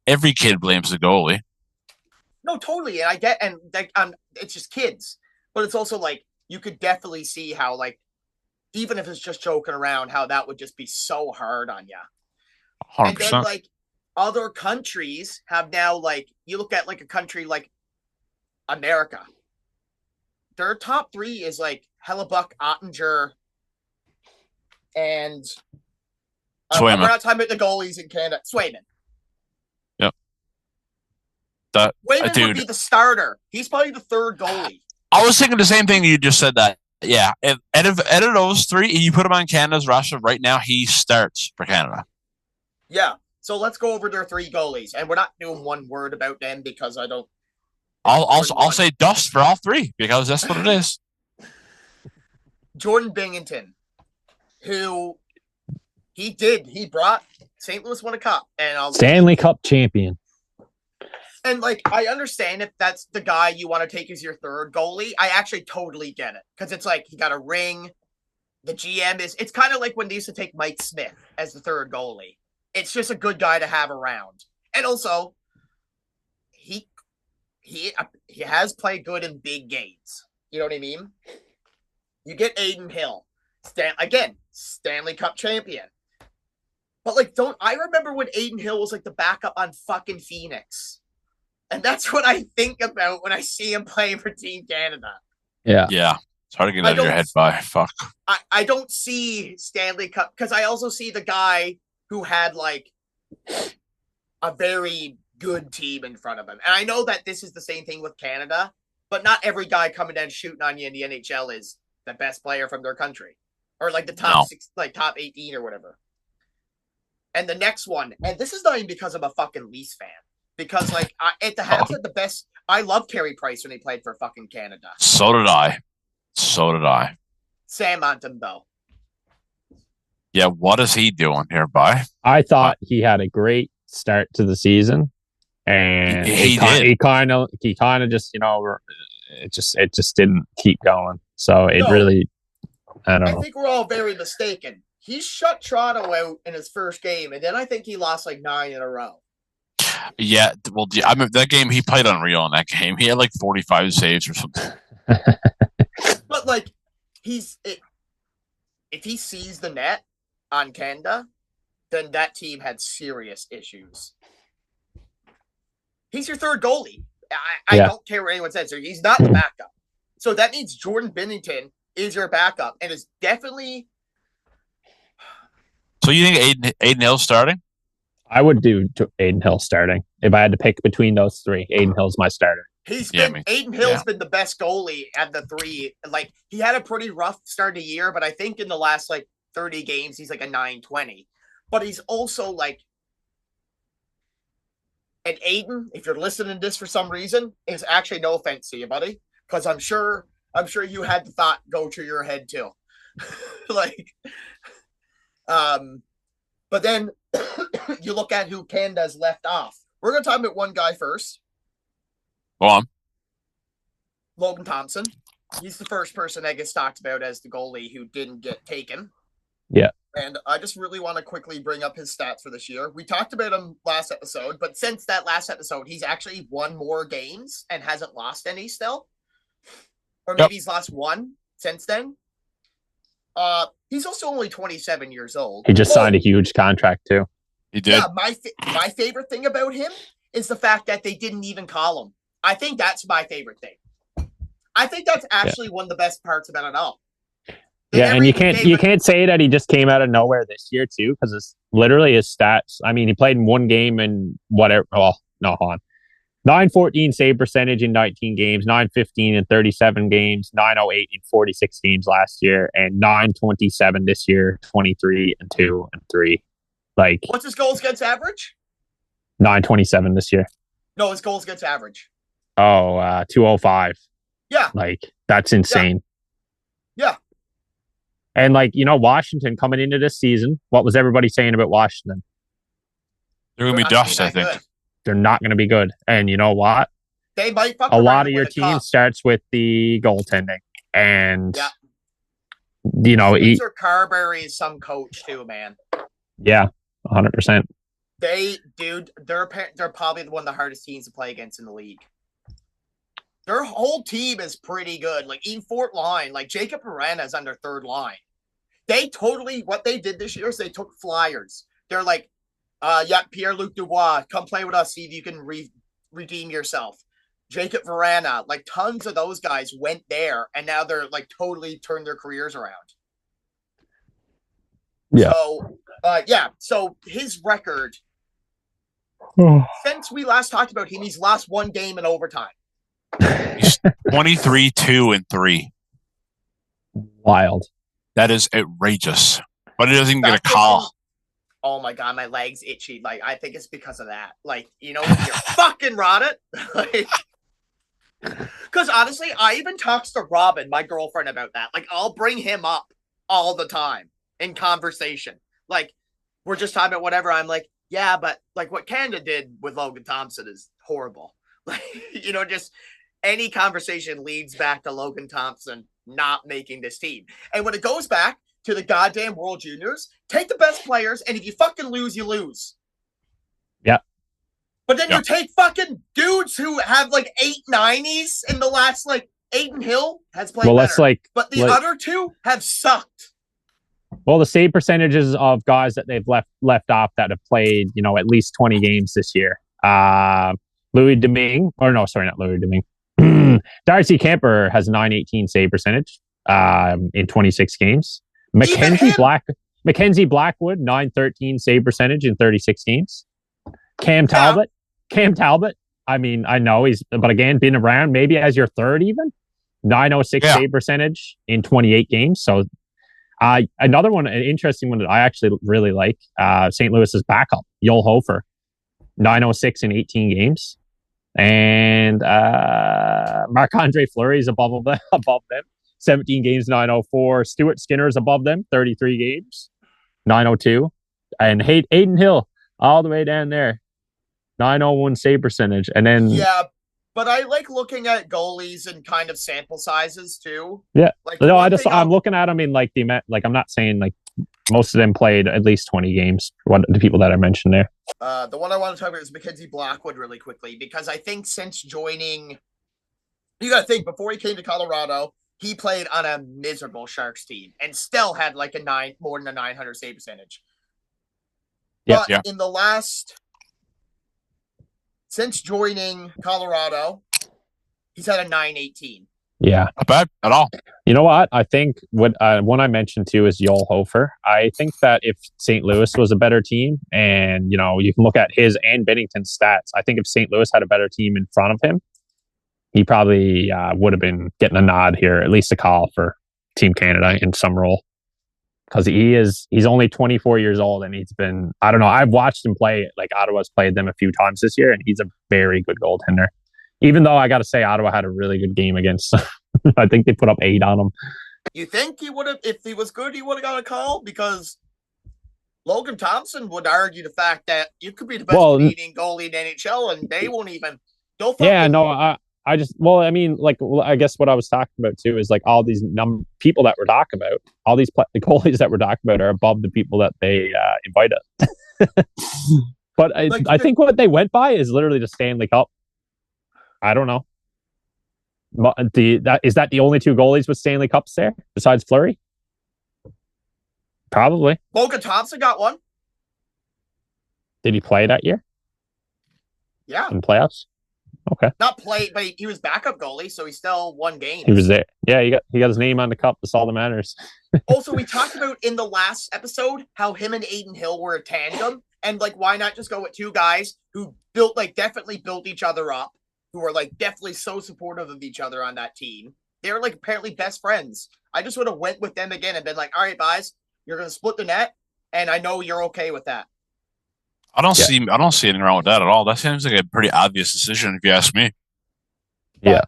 every kid blames the goalie. No, totally. And I get, and like, it's just kids, but it's also like, you could definitely see how, like, even if it's just joking around, how that would just be so hard on you. 100%. And then, like, other countries have now, like, you look at like a country like America, their top 3 is like Hellebuck, Ottinger, and we're not talking about the goalies in Canada. Swayman. Swayman would be the starter. He's probably the 3rd goalie. I was thinking the same thing. You just said that. Yeah. Out of those 3, you put him on Canada's roster right now, he starts for Canada. Yeah. So let's go over their 3 goalies. And we're not doing one word about them because I don't. I'll say dust for all 3 because that's what it is. Jordan Binghamton, who he brought St. Louis won a cup. And Stanley Cup champion. And, like, I understand if that's the guy you want to take as your 3rd goalie. I actually totally get it. Because it's like, he got a ring. The GM it's kind of like when they used to take Mike Smith as the 3rd goalie. It's just a good guy to have around. And also, he has played good in big games. You know what I mean? You get Aiden Hill. Stanley Cup champion. But, like, I remember when Aiden Hill was, like, the backup on fucking Phoenix. And that's what I think about when I see him playing for Team Canada. Yeah. Yeah. It's hard to get out of your head by. Fuck. I don't see Stanley Cup because I also see the guy who had like a very good team in front of him. And I know that this is the same thing with Canada, but not every guy coming down shooting on you in the NHL is the best player from their country or like the top 6, like top 18 or whatever. And the next one, and this is not even because I'm a fucking Leafs fan. Because, like, at the half of the best, I love Carey Price when he played for fucking Canada. So did I. Sam Montembeault. Yeah, what is he doing here, By? I thought he had a great start to the season, and He he kind of just it just didn't keep going. So it really, I don't know. I think we're all very mistaken. He shut Toronto out in his first game, and then I think he lost like 9 in a row. Yeah, well, I mean, that game, he played unreal in that game. He had like 45 saves or something. But like, if he sees the net on Canada, then that team had serious issues. He's your third goalie. I don't care what anyone says. He's not the backup. So that means Jordan Binnington is your backup and is definitely. So you think Aiden Hill's starting? I would do Aiden Hill starting. If I had to pick between those three, Aiden Hill's my starter. Aiden Hill's been the best goalie at the three. Like, he had a pretty rough start of the year, but I think in the last like 30 games, he's like a 920. But he's also like, and Aiden, if you're listening to this for some reason, is actually no offense to you, buddy, because I'm sure you had the thought go through your head too. But then you look at who Canada's left off. We're going to talk about one guy first. Go on. Logan Thompson. He's the first person that gets talked about as the goalie who didn't get taken. Yeah. And I just really want to quickly bring up his stats for this year. We talked about him last episode, but since that last episode, he's actually won more games and hasn't lost any still. Or maybe he's lost one since then. He's also only 27 years old. He just signed a huge contract too. He did. Yeah, my favorite thing about him is the fact that they didn't even call him. I think that's my favorite thing. I think that's actually one of the best parts about it all. And you can't say that he just came out of nowhere this year too, because it's literally his stats. I mean, he played in one game and whatever. Well, no, hold on. 914 save percentage in 19 games, 915 in 37 games, 908 in 46 games last year, and 927 this year, 23 and 2 and 3. Like, what's his goals against average? 927 this year. No, his goals against average. 205. Yeah. Like, that's insane. Yeah. And like, Washington coming into this season, what was everybody saying about Washington? They're going to be dust, I think. Good. They're not going to be good. And you know what? They might fuck a lot of your team starts with the goaltending. And, Spencer Carberry is some coach too, man. Yeah, 100%. They're probably one of the hardest teams to play against in the league. Their whole team is pretty good. Like, even fourth line, like Jacob Morana is on their third line. What they did this year is they took flyers. They're like, Pierre-Luc Dubois, come play with us, see if you can redeem yourself. Jacob Verana, like tons of those guys went there, and now they're like totally turned their careers around. Yeah. So his record, since we last talked about him, he's lost one game in overtime. He's 23, 2, and 3. Wild. That is outrageous. But he doesn't even get a call. Oh my God, my leg's itchy. Like, I think it's because of that. Like, when you're fucking rotted. Because honestly, I even talked to Robin, my girlfriend, about that. Like, I'll bring him up all the time in conversation. Like, we're just talking about whatever. I'm like, yeah, but like what Canada did with Logan Thompson is horrible. Like, just any conversation leads back to Logan Thompson not making this team. And when it goes back to the goddamn World Juniors, take the best players, and if you fucking lose, you lose. Yeah. But then you take fucking dudes who have like 890s in the last, like, Aiden Hill has played better. But the other two have sucked. Well, the save percentages of guys that they've left off that have played, at least 20 games this year. Louis Domingue, or no, sorry, not Louis Domingue. Darcy Kemper has 918 save percentage in 26 games. Mackenzie Blackwood, 913 save percentage in 36 games. Cam Talbot. I mean, I know but again, been around maybe as your third even. 906 save percentage in 28 games. So another one, an interesting one that I actually really like, St. Louis's backup, Joel Hofer, 906 in 18 games. And Marc-Andre Fleury is above them, 17 games, 904. Stuart Skinner is above them, 33 games. 902. And Aiden Hill, all the way down there. 901 save percentage. And then Yeah, but I like looking at goalies and kind of sample sizes too. Yeah. Like No, I'm looking at them in like the like I'm not saying like most of them played at least 20 games. The people that I mentioned there. The one I want to talk about is Mackenzie Blackwood really quickly, because I think since joining, you got to think, before he came to Colorado, he played on a miserable Sharks team and still had like more than a 900 save percentage. But in the last, since joining Colorado, he's had a 918. Yeah. Not bad at all. You know what? I think what one I mentioned too is Joel Hofer. I think that if St. Louis was a better team, and you know, you can look at his and Bennington's stats, I think if St. Louis had a better team in front of him, he probably would have been getting a nod here, at least a call for Team Canada in some role. Because he's only 24 years old, and he's been, I don't know, I've watched him play, like Ottawa's played them a few times this year, and he's a very good goaltender. Even though I got to say Ottawa had a really good game against, I think they put up 8 on him. You think he would have, if he was good, he would have got a call? Because Logan Thompson would argue the fact that you could be the best Canadian goalie in NHL, and they won't even. I guess what I was talking about too is like all these people that we're talking about, all these the goalies that we're talking about are above the people that they invited. But I think what they went by is literally the Stanley Cup. I don't know. Is that the only 2 goalies with Stanley Cups there besides Fleury? Probably. Logan Thompson got one. Did he play that year? Yeah. In playoffs? Okay. Not play, but he was backup goalie, so he still won games. He was there. Yeah, he got his name on the cup. That's all that matters. Also, we talked about in the last episode how him and Aiden Hill were a tandem, and like, why not just go with 2 guys who definitely built each other up, who were like definitely so supportive of each other on that team. They were like apparently best friends. I just would have went with them again and been like, all right, guys, you're gonna split the net, and I know you're okay with that. I don't see anything wrong with that at all. That seems like a pretty obvious decision, if you ask me. Yeah.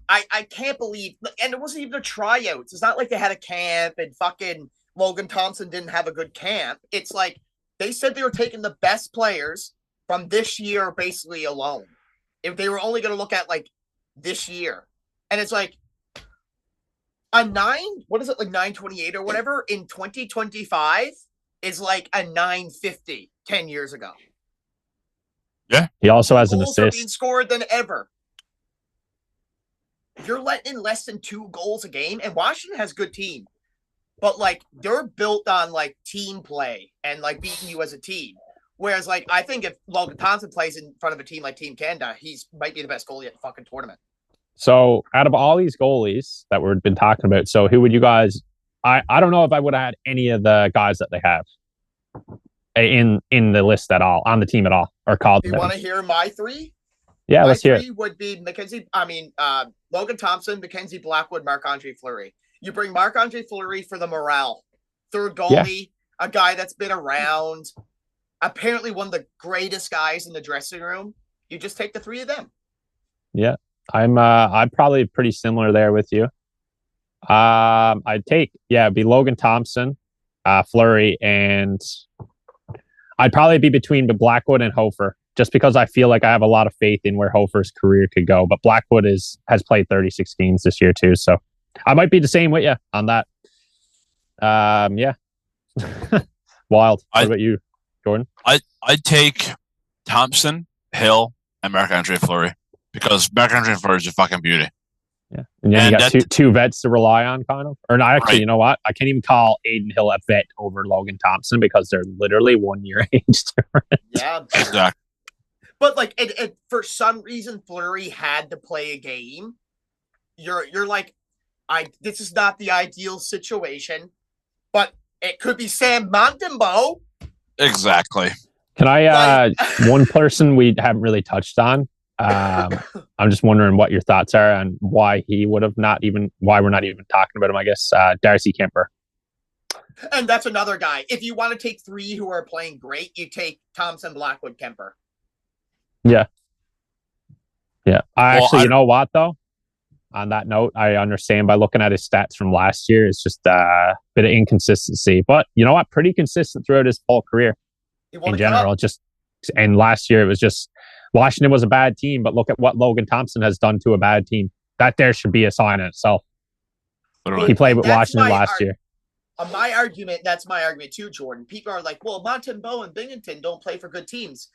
I can't believe, and it wasn't even a tryouts. It's not like they had a camp and fucking Logan Thompson didn't have a good camp. It's like they said they were taking the best players from this year basically alone. If they were only going to look at like this year, and it's like a 928 or whatever in 2025 is like a 950 10 years ago. Yeah. He also has an assist. Goals are being assist. scored than ever. You're letting in less than 2 goals a game, and Washington has a good team. But like they're built on like team play and like beating you as a team. Whereas like I think if Logan Thompson plays in front of a team like Team Canada, he's might be the best goalie at the fucking tournament. So out of all these goalies that we've been talking about, so who would you guys? I don't know if I would have had any of the guys that they have in the list at all, on the team at all, or called. Do you want to hear my 3? Yeah, let's hear it. My 3 would be Logan Thompson, Mackenzie Blackwood, Marc-Andre Fleury. You bring Marc-Andre Fleury for the morale. 3rd goalie, a guy that's been around, apparently one of the greatest guys in the dressing room. You just take the 3 of them. Yeah, I'm probably pretty similar there with you. It'd be Logan Thompson, Fleury, and I'd probably be between Blackwood and Hofer, just because I feel like I have a lot of faith in where Hofer's career could go. But Blackwood has played 36 games this year too, so I might be the same with you on that. Wild. What about you, Jordan? I'd take Thompson, Hill, and Marc-Andre Fleury, because Marc-Andre Fleury is a fucking beauty. Yeah, and then you got two vets to rely on, kind of. Or no, actually, right. You know what? I can't even call Aiden Hill a vet over Logan Thompson because they're literally 1 year age difference. Yeah, exactly. But like, it for some reason, Fleury had to play a game. You're like, this is not the ideal situation, but it could be Sam Montembeault. Exactly. Can I? One person we haven't really touched on. I'm just wondering what your thoughts are on why we're not even talking about him. I guess Darcy Kemper. And that's another guy. If you want to take 3 who are playing great, you take Thompson, Blackwood, Kemper. Yeah. You know what though? on that note. I understand by looking at his stats from last year, it's just a bit of inconsistency. But you know what? Pretty consistent throughout his whole career in general. And last year it was just Washington was a bad team, but look at what Logan Thompson has done to a bad team. That there should be a sign in itself. Literally. He played with Washington last year. That's my argument too, Jordan. People are like, well, Montembeault and Binghamton don't play for good teams.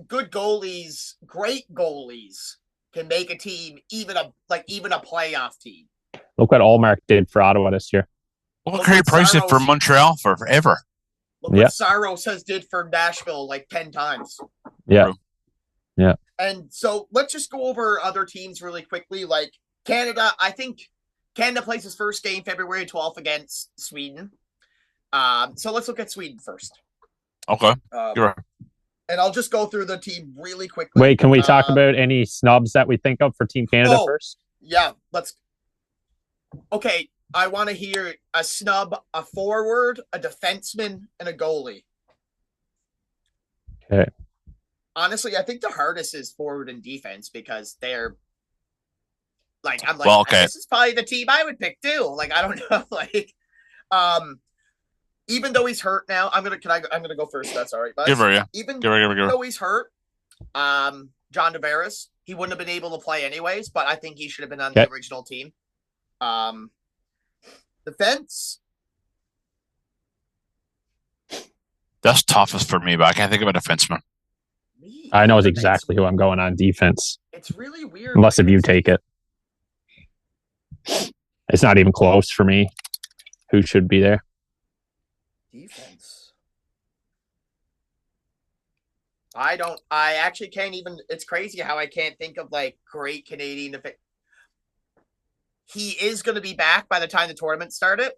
Good goalies, great goalies can make a team, even a playoff team. Look what Allmark did for Ottawa this year. Look what Carey Price did for Montreal for forever. Look what Saros has did for Nashville like 10 times. Yeah. Yeah. And so let's just go over other teams really quickly. Like Canada, I think Canada plays his first game February 12th against Sweden. So let's look at Sweden first. Okay. You're right. And I'll just go through the team really quickly. Wait, can we talk about any snubs that we think of for Team Canada first? Yeah, Okay, I want to hear a snub, a forward, a defenseman, and a goalie. Okay. Honestly, I think the hardest is forward and defense because they're like, this is probably the team I would pick too. Like, I don't know, like, even though he's hurt now, I'm gonna go first. That's all right, bud. Give her, yeah. Even though he's hurt, John Tavares, he wouldn't have been able to play anyways, but I think he should have been on the original team. Defense. That's toughest for me, but I can't think of a defenseman. I know exactly who I'm going on defense. It's really weird. Unless if you take it. It's not even close for me. Who should be there? Defense. I actually can't even. It's crazy how I can't think of like great Canadian defense. He is going to be back by the time the tournament started,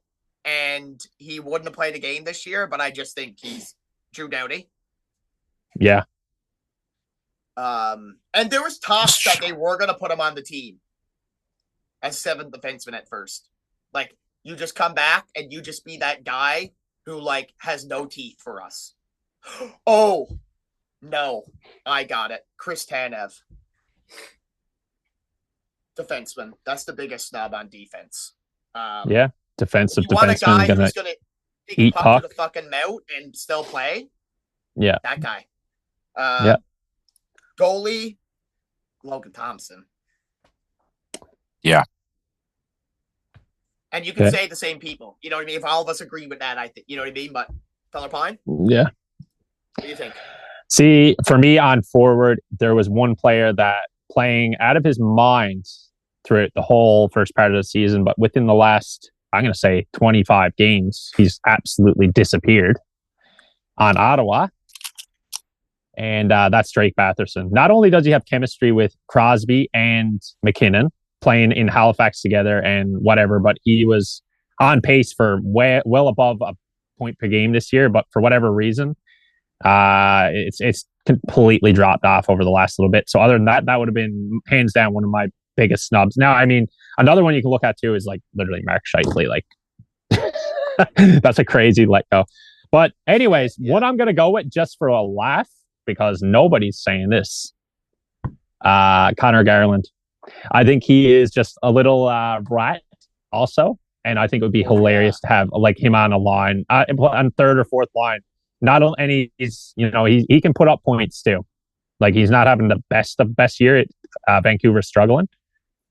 and he wouldn't have played a game this year, but I just think he's Drew Doughty. Yeah. And there was talks that they were going to put him on the team as seventh defenseman at first. Like, you just come back and you just be that guy who, like, has no teeth for us. Oh, no. I got it. Chris Tanev. Defenseman. That's the biggest snub on defense. Yeah. Defensive defenseman. You want a guy who's going to eat puck to the fucking mouth and still play? Yeah. That guy. Yeah. Goalie, Logan Thompson. Yeah. And you can say the same people. You know what I mean? If all of us agree with that, I think, you know what I mean? But Feller Pine? Yeah. What do you think? See, for me on forward, there was one player that playing out of his mind throughout the whole first part of the season, but within the last, I'm going to say 25 games, he's absolutely disappeared on Ottawa. And that's Drake Batherson. Not only does he have chemistry with Crosby and McKinnon playing in Halifax together and whatever, but he was on pace for well above a point per game this year. But for whatever reason, it's completely dropped off over the last little bit. So other than that, that would have been hands down one of my biggest snubs. Now, I mean, another one you can look at too is like literally Mark Scheifele. Like that's a crazy let go. But anyways, what I'm going to go with just for a laugh, because nobody's saying this, Connor Garland. I think he is just a little rat also. And I think it would be hilarious to have like him on a line, on third or fourth line. Not only, and he's, you know, he can put up points too. Like he's not having the best of best year. Vancouver's struggling.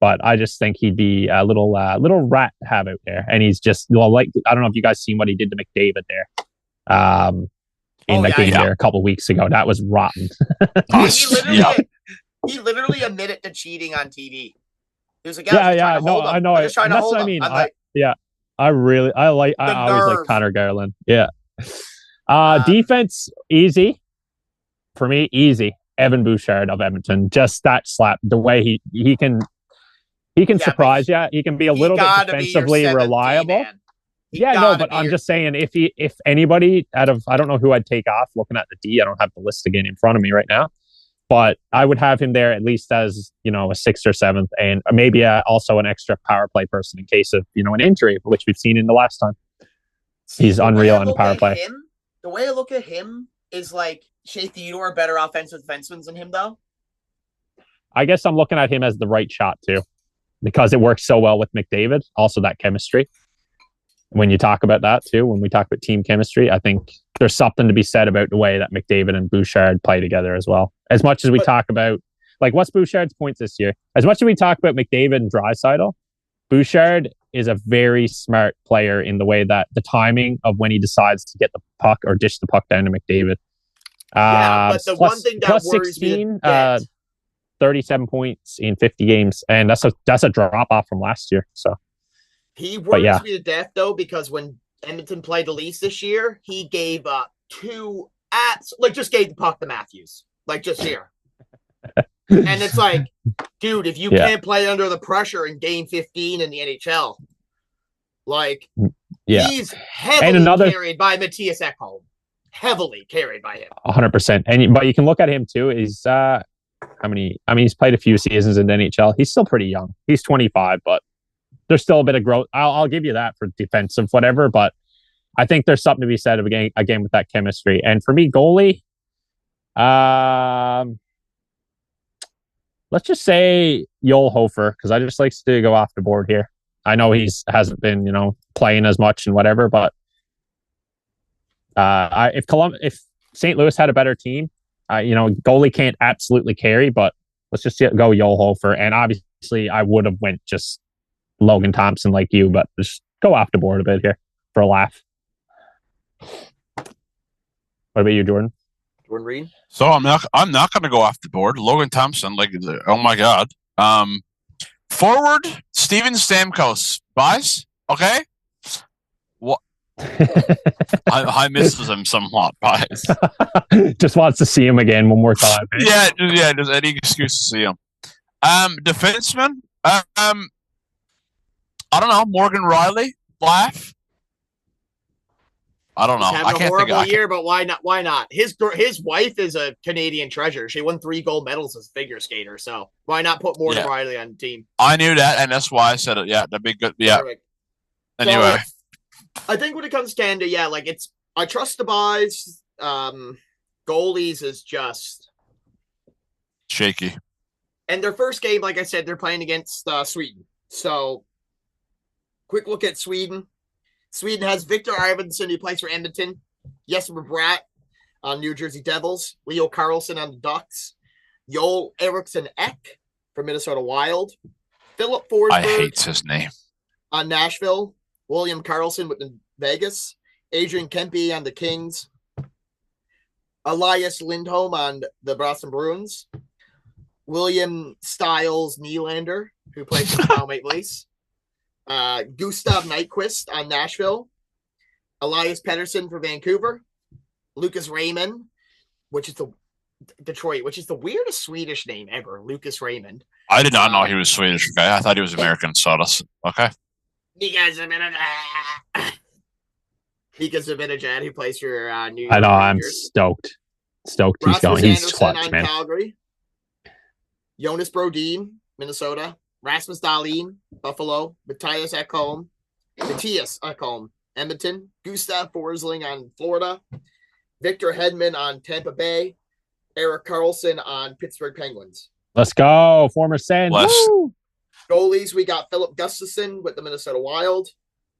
But I just think he'd be a little rat to have out there. And he's just, well, like, I don't know if you guys seen what he did to McDavid there. In that game there a couple of weeks ago. That was rotten. He literally admitted to cheating on TV. He was like, I know. I always like Connor Garland. Yeah. Defense, easy. For me, easy. Evan Bouchard of Edmonton. Just that slap. The way he can surprise you. He can be a little bit defensively reliable. But I'm just saying, if anybody out of, I don't know who I'd take off looking at the D. I don't have the list again in front of me right now, but I would have him there at least as, you know, a sixth or seventh, and maybe also an extra power play person in case of, you know, an injury, which we've seen in the last time. He's unreal on the power play. The way I look at him is like Shea Theodore, better offensive defensemen than him, though. I guess I'm looking at him as the right shot too. because it works so well with McDavid. Also, that chemistry. When you talk about that too, when we talk about team chemistry, I think there's something to be said about the way that McDavid and Bouchard play together as well. As much as we talk about, like, what's Bouchard's points this year? As much as we talk about McDavid and Draisaitl, Bouchard is a very smart player in the way that the timing of when he decides to get the puck or dish the puck down to McDavid. But the one thing that plus worries 16, me 37 points in 50 games, and that's a drop off from last year. So he worries me to death though, because when Edmonton played the Leafs this year, he gave up just gave the puck to Matthews, like just here. And it's like, dude, if you can't play under the pressure in Game 15 in the NHL, like, he's heavily carried by Matthias Ekholm. Heavily carried by him. 100%. But you can look at him too. He's he's played a few seasons in the NHL. He's still pretty young. He's 25, but there's still a bit of growth. I'll give you that for defensive whatever, but I think there's something to be said again with that chemistry. And for me, goalie, let's just say Joel Hofer, because I just likes to go off the board here. I know hasn't been, playing as much and whatever, but if St. Louis had a better team, goalie can't absolutely carry, but let's just go Joel Hofer. And obviously, I would have went just Logan Thompson like you, but just go off the board a bit here for a laugh. What about you, Jordan? Jordan Reed. So I'm not going to go off the board. Logan Thompson, oh my god. Forward Steven Stamkos, guys. Okay. What? I miss him somewhat, guys. Just wants to see him again one more time. Eh? Yeah. There's any excuse to see him. Defenseman. I don't know. Morgan Riley, Laugh. I don't know. He's having a horrible year, but why not? Why not? His wife is a Canadian treasure. She won 3 gold medals as a figure skater. So why not put Morgan Riley on the team? I knew that, and that's why I said it. Yeah, that'd be good. Yeah. Perfect. Anyway, so, I think when it comes to Canada, I trust the buys. Goalies is just shaky. And their first game, like I said, they're playing against Sweden. So, quick look at Sweden. Sweden has Victor Arvidsson, who plays for Edmonton. Jesper Bratt on New Jersey Devils. Leo Carlson on the Ducks. Joel Eriksson Ek from Minnesota Wild. Philip Forsberg. I hate his name. On Nashville. William Carlson with the Vegas. Adrian Kempe on the Kings. Elias Lindholm on the Boston Bruins. William Stiles Nylander, who plays for the Toronto Maple Leafs. Gustav Nyquist on Nashville. Elias Pettersson for Vancouver. Lucas Raymond, which is the Detroit, which is the weirdest Swedish name ever. Lucas Raymond. I did not know he was Swedish. Okay, I thought he was American. So that's okay. Mika Zibanejad, who plays for New York. I know. I'm stoked. Stoked he's going. He's clutch, on man. Calgary. Jonas Brodin, Minnesota. Rasmus Dahlin, Buffalo. Matthias Ekholm, Edmonton. Gustav Forsling on Florida. Victor Hedman on Tampa Bay. Erik Karlsson on Pittsburgh Penguins. Let's go, former Sens. Goalies, we got Philip Gustafsson with the Minnesota Wild.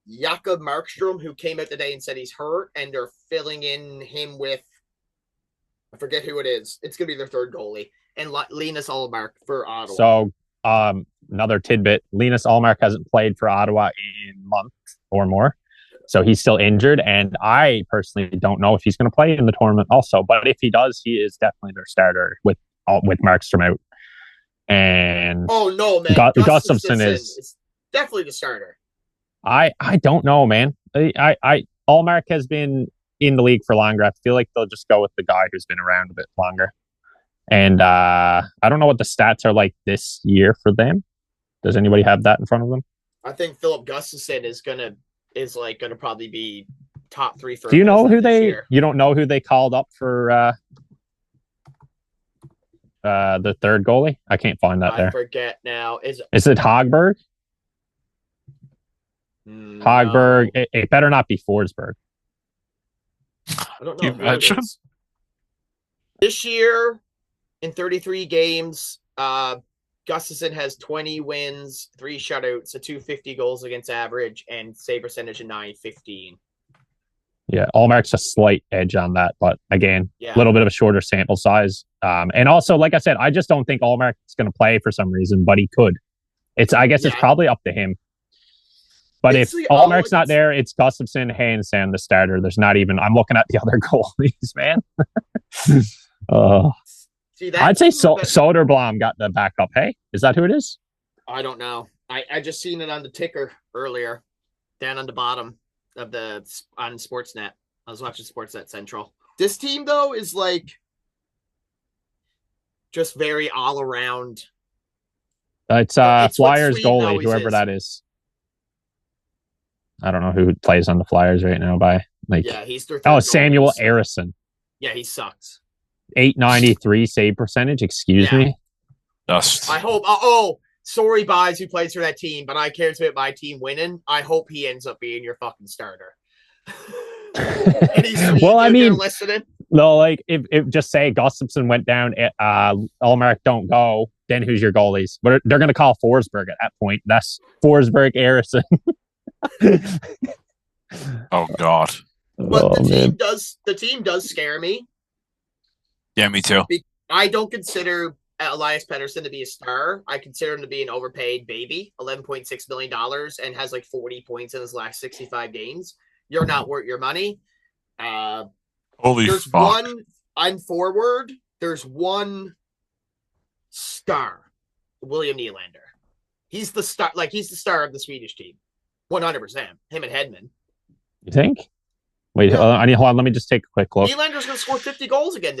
Jakob Markstrom, who came out today and said he's hurt, and they're filling in him with, I forget who it is. It's going to be their third goalie. And Linus Ullmark for Ottawa. So, another tidbit. Linus Ullmark hasn't played for Ottawa in a month or more. So he's still injured, and I personally don't know if he's going to play in the tournament also. But if he does, he is definitely their starter with Markstrom out. And oh no, man, Gustafsson is definitely the starter. I don't know, man. Ullmark has been in the league for longer. I feel like they'll just go with the guy who's been around a bit longer. And I don't know what the stats are like this year for them. Does anybody have that in front of them? I think Philip Gustafsson is gonna probably be top 3 for. Do you know who you don't know who they called up for the third goalie? I can't find that there. I forget now. Is it Hogberg? No. Hogberg. It better not be Forsberg. I don't know. This year, in 33 games, Gustafson has 20 wins, 3 shutouts, a 250 goals against average, and save percentage of 915. Yeah, Allmark's a slight edge on that, but again, a Yeah. little bit of a shorter sample size. And also, like I said, I just don't think Allmark's going to play for some reason, but he could. I guess it's probably up to him. But if Allmark's not there, it's Gustafson, hands down the starter. There's not even. I'm looking at the other goalies, man. I'd say Soderblom got the backup. Hey, is that who it is? I don't know. I just seen it on the ticker earlier, down on the bottom of on Sportsnet. I was watching Sportsnet Central. This team though is like just very all around. It's Flyers goalie, whoever that is. I don't know who plays on the Flyers right now. He's their Samuel Arison. Yeah, he sucks. 893 save percentage. Excuse me. Dust. I hope. Sorry, Buys, who plays for that team, but I care about my team winning. I hope he ends up being your fucking starter. Well, I mean, listening. No, like if just say Gustafson went down, Allmark don't go, then who's your goalies? But they're going to call Forsberg at that point. That's Forsberg, Arison. Oh God. But the team does scare me. Yeah, me too. I don't consider Elias Pettersson to be a star. I consider him to be an overpaid baby, $11.6 million, and has like 40 points in his last 65 games. You're not worth your money. Holy fuck. I'm forward. There's one star, William Nylander. He's the star. Like he's the star of the Swedish team. 100%. Him and Hedman. You think? Wait, hold on. Let me just take a quick look. Nylander's going to score 50 goals again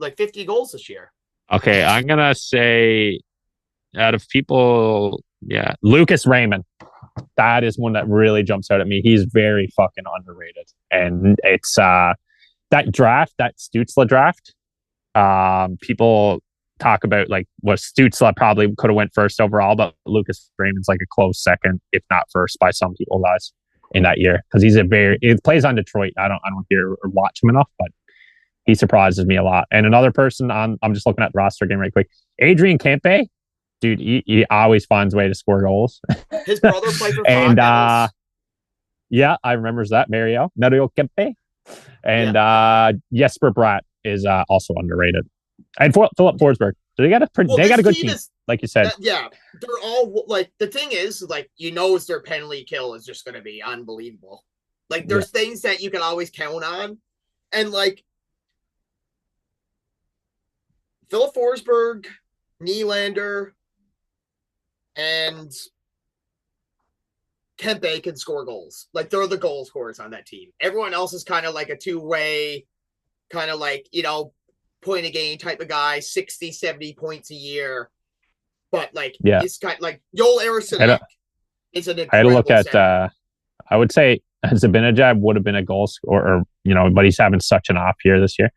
50 goals this year. Okay, I'm going to say out of people, Lucas Raymond. That is one that really jumps out at me. He's very fucking underrated. And it's that draft, that Stützle draft. People talk about like Stützle probably could have went first overall, but Lucas Raymond's like a close second, if not first, by some people guys in that year, because he plays on Detroit. I don't hear or watch him enough, but he surprises me a lot. And another person I'm just looking at the roster again right quick. Adrian Kempe, dude, he always finds a way to score goals. His brother played for and I remember that Mario Kempe, and Jesper Bratt is also underrated. And Philip Forsberg. So they got a good team, like you said. They're all like, the thing is, like, is their penalty kill is just going to be unbelievable. Like, there's things that you can always count on, and like Philip Forsberg, Nylander, and Kempe can score goals. Like, they're the goal scorers on that team. Everyone else is kind of like a two-way, kind of like, point a game type of guy, 60, 70 points a year. But like, it's kind of like Joel Arison is an incredible I had to look at, I would say Zibanejad would have been a goal scorer, but he's having such an off year this year.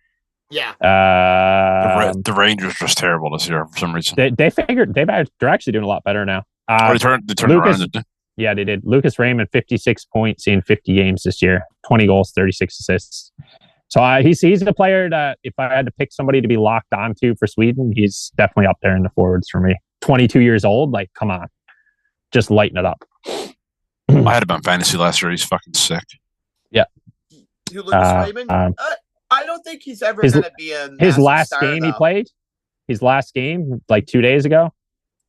Yeah. The Rangers are just terrible this year for some reason. They figured they're actually doing a lot better now. They turned around, didn't they? Yeah, they did. Lucas Raymond, 56 points in 50 games this year, 20 goals, 36 assists. So he's a player that if I had to pick somebody to be locked onto for Sweden, he's definitely up there in the forwards for me. 22 years old, like, come on, just lighten it up. I had him on fantasy last year. He's fucking sick. Yeah. You Lucas Raymond? I don't think he's ever going to be a his last game though. He played. His last game, like 2 days ago,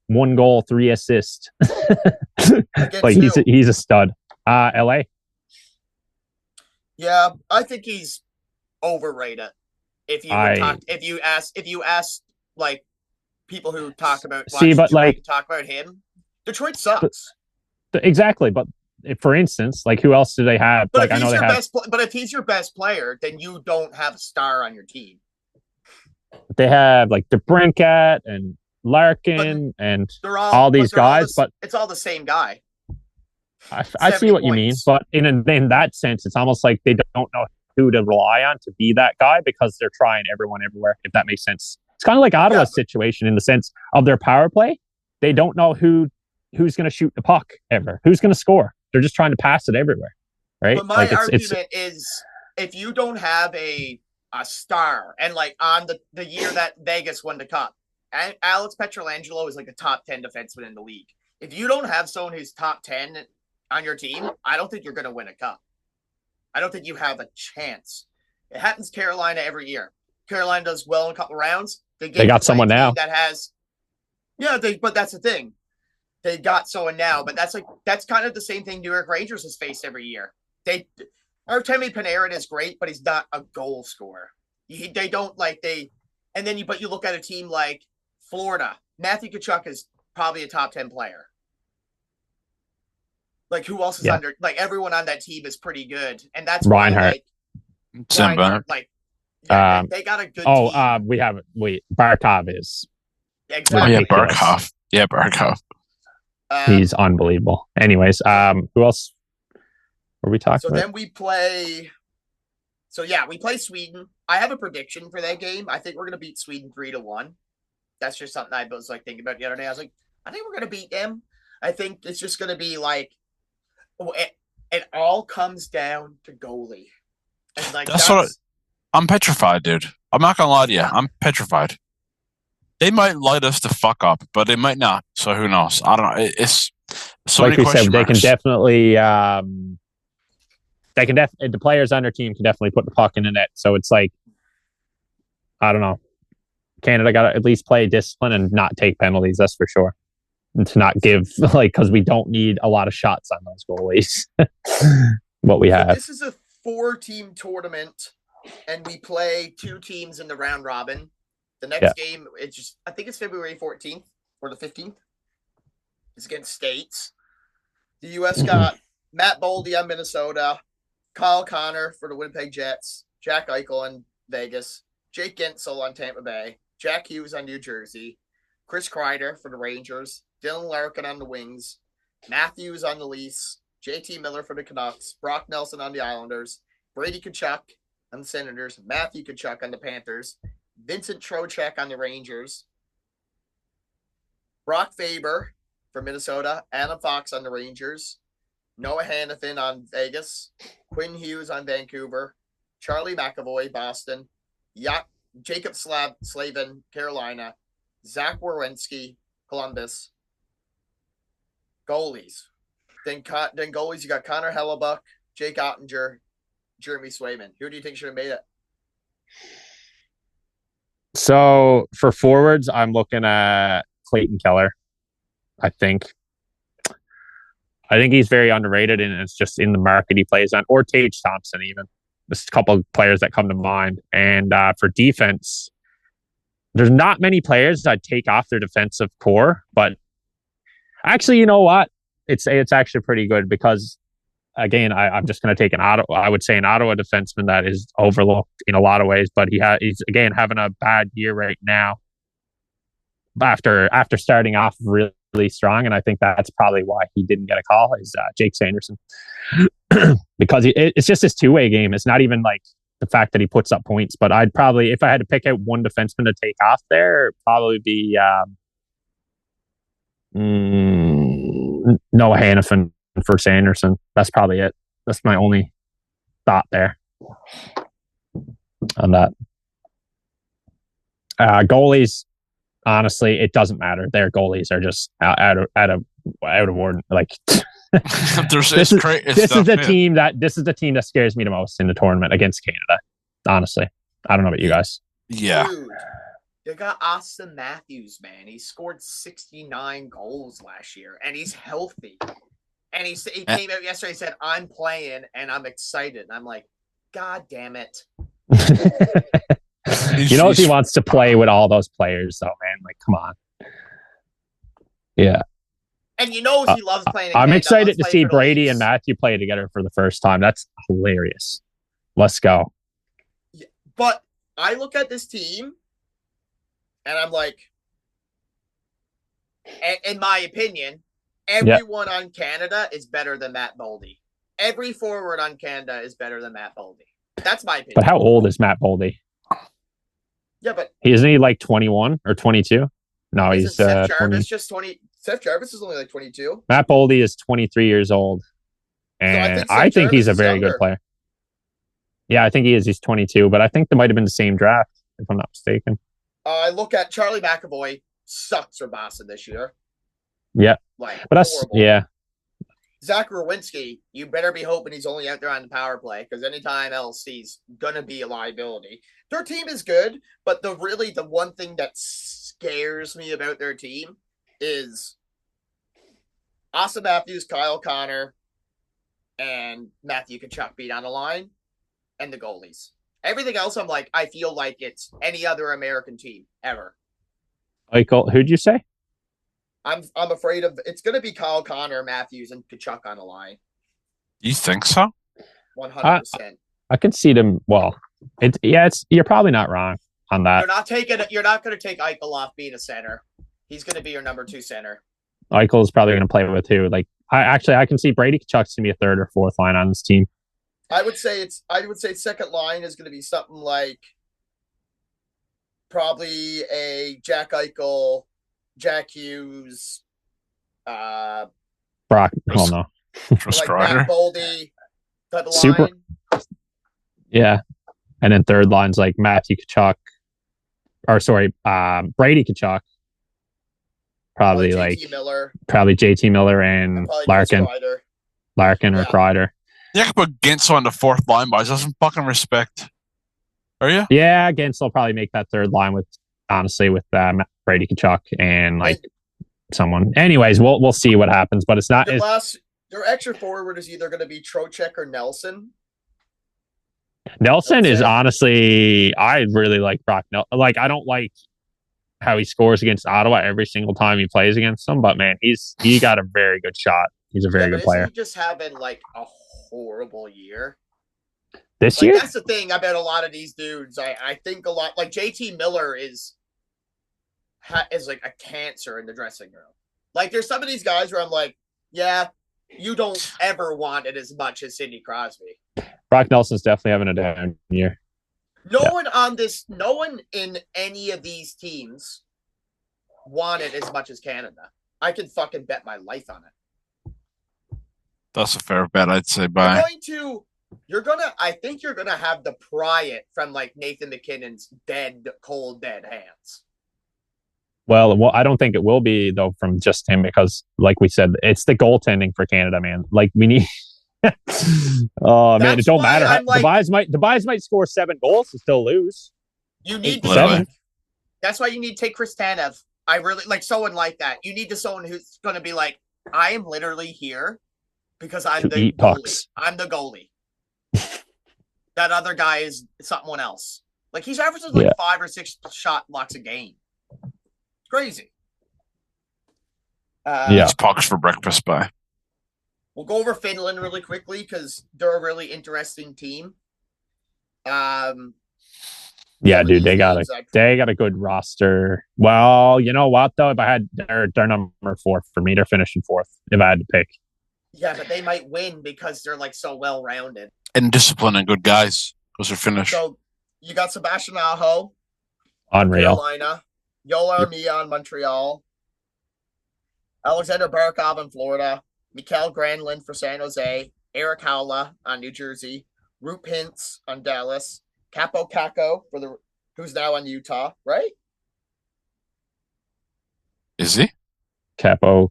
1 goal, 3 assists. Like he's a stud. LA. Yeah, I think he's overrated. If you ask like people who talk about talk about him, Detroit sucks. Exactly, but for instance, like who else do they have? But like I know they have. But if he's your best player, then you don't have a star on your team. They have like DeBrincat and Larkin and all these guys, but it's all the same guy. I see what you mean, but in that sense, it's almost like they don't know who to rely on to be that guy because they're trying everyone everywhere, if that makes sense. It's kind of like Ottawa's situation in the sense of their power play. They don't know who's going to shoot the puck ever, who's going to score. They're just trying to pass it everywhere, right? But my argument is if you don't have a star, and like on the year that Vegas won the cup, Alex Pietrangelo is like a top 10 defenseman in the league. If you don't have someone who's top 10 on your team, I don't think you're going to win a cup. I don't think you have a chance. It happens to Carolina every year. Carolina does well in a couple rounds. They got someone now that has, but that's the thing. They got someone now, but that's kind of the same thing New York Rangers has faced every year. Artemi Panarin is great, but he's not a goal scorer. They don't like they, and then you look at a team like Florida. Matthew Tkachuk is probably a top 10 player. Like who else is under? Like everyone on that team is pretty good, and that's Reinhardt. Like they got a good. team. Barkov is. Exactly. Barkov. Yeah, Barkov. He's unbelievable. Anyways, who else were we talking about? Then we play. We play Sweden. I have a prediction for that game. I think we're gonna beat Sweden 3-1. That's just something I was like thinking about the other day. I was like, I think we're gonna beat them. I think it's just gonna be like, it all comes down to goalie. And like I'm petrified, dude. I'm not gonna lie to you. I'm petrified. They might light us the fuck up, but they might not. So who knows? I don't know. It's so like many we said, question they marks. can definitely. The players on their team can definitely put the puck in the net. So it's like, I don't know. Canada got to at least play discipline and not take penalties. That's for sure. And to not give because we don't need a lot of shots on those goalies. What we have. This is a 4-team tournament, and we play 2 teams in the round robin. The next game, I think it's February 14th or the 15th. It's against States. The U.S. got Matt Boldy on Minnesota, Kyle Connor for the Winnipeg Jets, Jack Eichel on Vegas, Jake Gensel on Tampa Bay, Jack Hughes on New Jersey, Chris Kreider for the Rangers, Dylan Larkin on the Wings, Matthews on the Leafs, JT Miller for the Canucks, Brock Nelson on the Islanders, Brady Tkachuk on the Senators, Matthew Tkachuk on the Panthers, Vincent Trocheck on the Rangers, Brock Faber for Minnesota, Adam Fox on the Rangers, Noah Hannafin on Vegas, Quinn Hughes on Vancouver, Charlie McAvoy, Boston, Jacob Slavin, Carolina, Zach Werenski, Columbus. Goalies. Then goalies, you got Connor Hellebuck, Jake Ottinger, Jeremy Swayman. Who do you think should have made it? So for forwards, I'm looking at Clayton Keller. I think he's very underrated, and it's just in the market he plays on, or Tage Thompson even. Just a couple of players that come to mind. And for defense, there's not many players I'd take off their defensive core, but actually, you know what? It's actually pretty good because, again, I'm just going to take an Ottawa defenseman that is overlooked in a lot of ways, but he's again having a bad year right now after starting off really strong, and I think that's probably why he didn't get a call is Jake Sanderson. Because it's just this two-way game. It's not even like the fact that he puts up points, but I'd probably, if I had to pick out one defenseman to take off there, it'd probably be Noah Hannafin for Sanderson. That's probably it. That's my only thought there on that. Goalies, honestly, it doesn't matter. Their goalies are just out of order. Like this is the team that scares me the most in the tournament against Canada. Honestly, I don't know about you guys. Yeah. Dude, you got Austin Matthews, man. He scored 69 goals last year, and he's healthy. And he came out yesterday and said, "I'm playing, and I'm excited." And I'm like, God damn it. You know, if he wants to play with all those players, though, man. Like, come on. Yeah. And you know he loves playing. I'm excited to see Brady and Matthew play together for the first time. That's hilarious. Let's go. Yeah, but I look at this team, and I'm like, in my opinion, everyone on Canada is better than Matt Boldy. Every forward on Canada is better than Matt Boldy. That's my opinion. But how old is Matt Boldy? Yeah, but isn't he like 21 or 22? No, he's Seth Jarvis just 20. Seth Jarvis is only like 22. Matt Boldy is 23 years old, and so I think he's a very good player. Yeah, I think he is. He's 22, but I think they might have been the same draft, if I'm not mistaken. I look at Charlie McAvoy sucks for Boston this year. Yeah. Like, but that's horrible. yeah. Zach Rowinski, you better be hoping he's only out there on the power play, because anytime else he's gonna be a liability. Their team is good, but the one thing that scares me about their team is Austin Matthews, Kyle Connor, and Matthew Tkachuk being on the line, and the goalies. Everything else, I'm like, I feel like it's any other American team ever. Michael, who'd you say? I'm afraid of it's going to be Kyle Connor, Matthews, and Tkachuk on the line. You think so? 100%. I could see them. Well, you're probably not wrong on that. You're not going to take Eichel off being a center. He's going to be your number 2 center. Eichel is probably going to play with who? Like, I can see Brady Tkachuk's going to be a third or fourth line on this team. I would say second line is going to be something like probably a Jack Eichel, Jack Hughes, Brock. Oh no, like Matt Boldy type of super line. Yeah, and then third line's like Matthew Tkachuk, Brady Tkachuk. Probably like JT Miller and Larkin or Kreider. You can put Gintzel on the fourth line, but doesn't fucking respect. Are you? Yeah, Gintzel will probably make that third line with Brady Tkachuk and like someone. Anyways, we'll see what happens, but it's not. Your extra forward is either going to be Trocheck or Nelson. Nelson is honestly, I really like Brock Nelson. Like, I don't like how he scores against Ottawa every single time he plays against them, but man, he got a very good shot. He's a very good player. He just having like a horrible year this year. That's the thing about a lot of these dudes. I think a lot like JT Miller is like a cancer in the dressing room. Like there's some of these guys where I'm like, yeah, you don't ever want it as much as Sidney Crosby. Brock Nelson's definitely having a down year. No one in any of these teams want it as much as Canada. I could fucking bet my life on it. That's a fair bet, I'd say. Bye. I think you're gonna have to pry it from like Nathan McKinnon's cold dead hands. Well, I don't think it will be though from just him because, like we said, it's the goaltending for Canada, man. Like we need. Oh man, it don't matter. The Buys might score 7 goals and still lose. You need 7. That's why you need to take Chris Tanev. I really like someone like that. You need someone who's going to be like, I am literally here because I'm the goalie. Pucks. I'm the goalie. That other guy is someone else. Like he's averaging 5 or 6 shot blocks a game. It's crazy. It's pucks for breakfast. Bye. We'll go over Finland really quickly because they're a really interesting team. Yeah, dude, they got a good roster. Well, you know what though? If I had they're number 4 for me, they're finishing 4th if I had to pick. Yeah, but they might win because they're like so well rounded and disciplined and good guys because they're finished. So you got Sebastian Aho, unreal. Carolina, Yoel Armia on Montreal, Alexander Barkov in Florida. Mikael Granlund for San Jose, Eric Howla on New Jersey, Roop Hintz on Dallas, Capo Caco who's now on Utah, right? Is he? Capo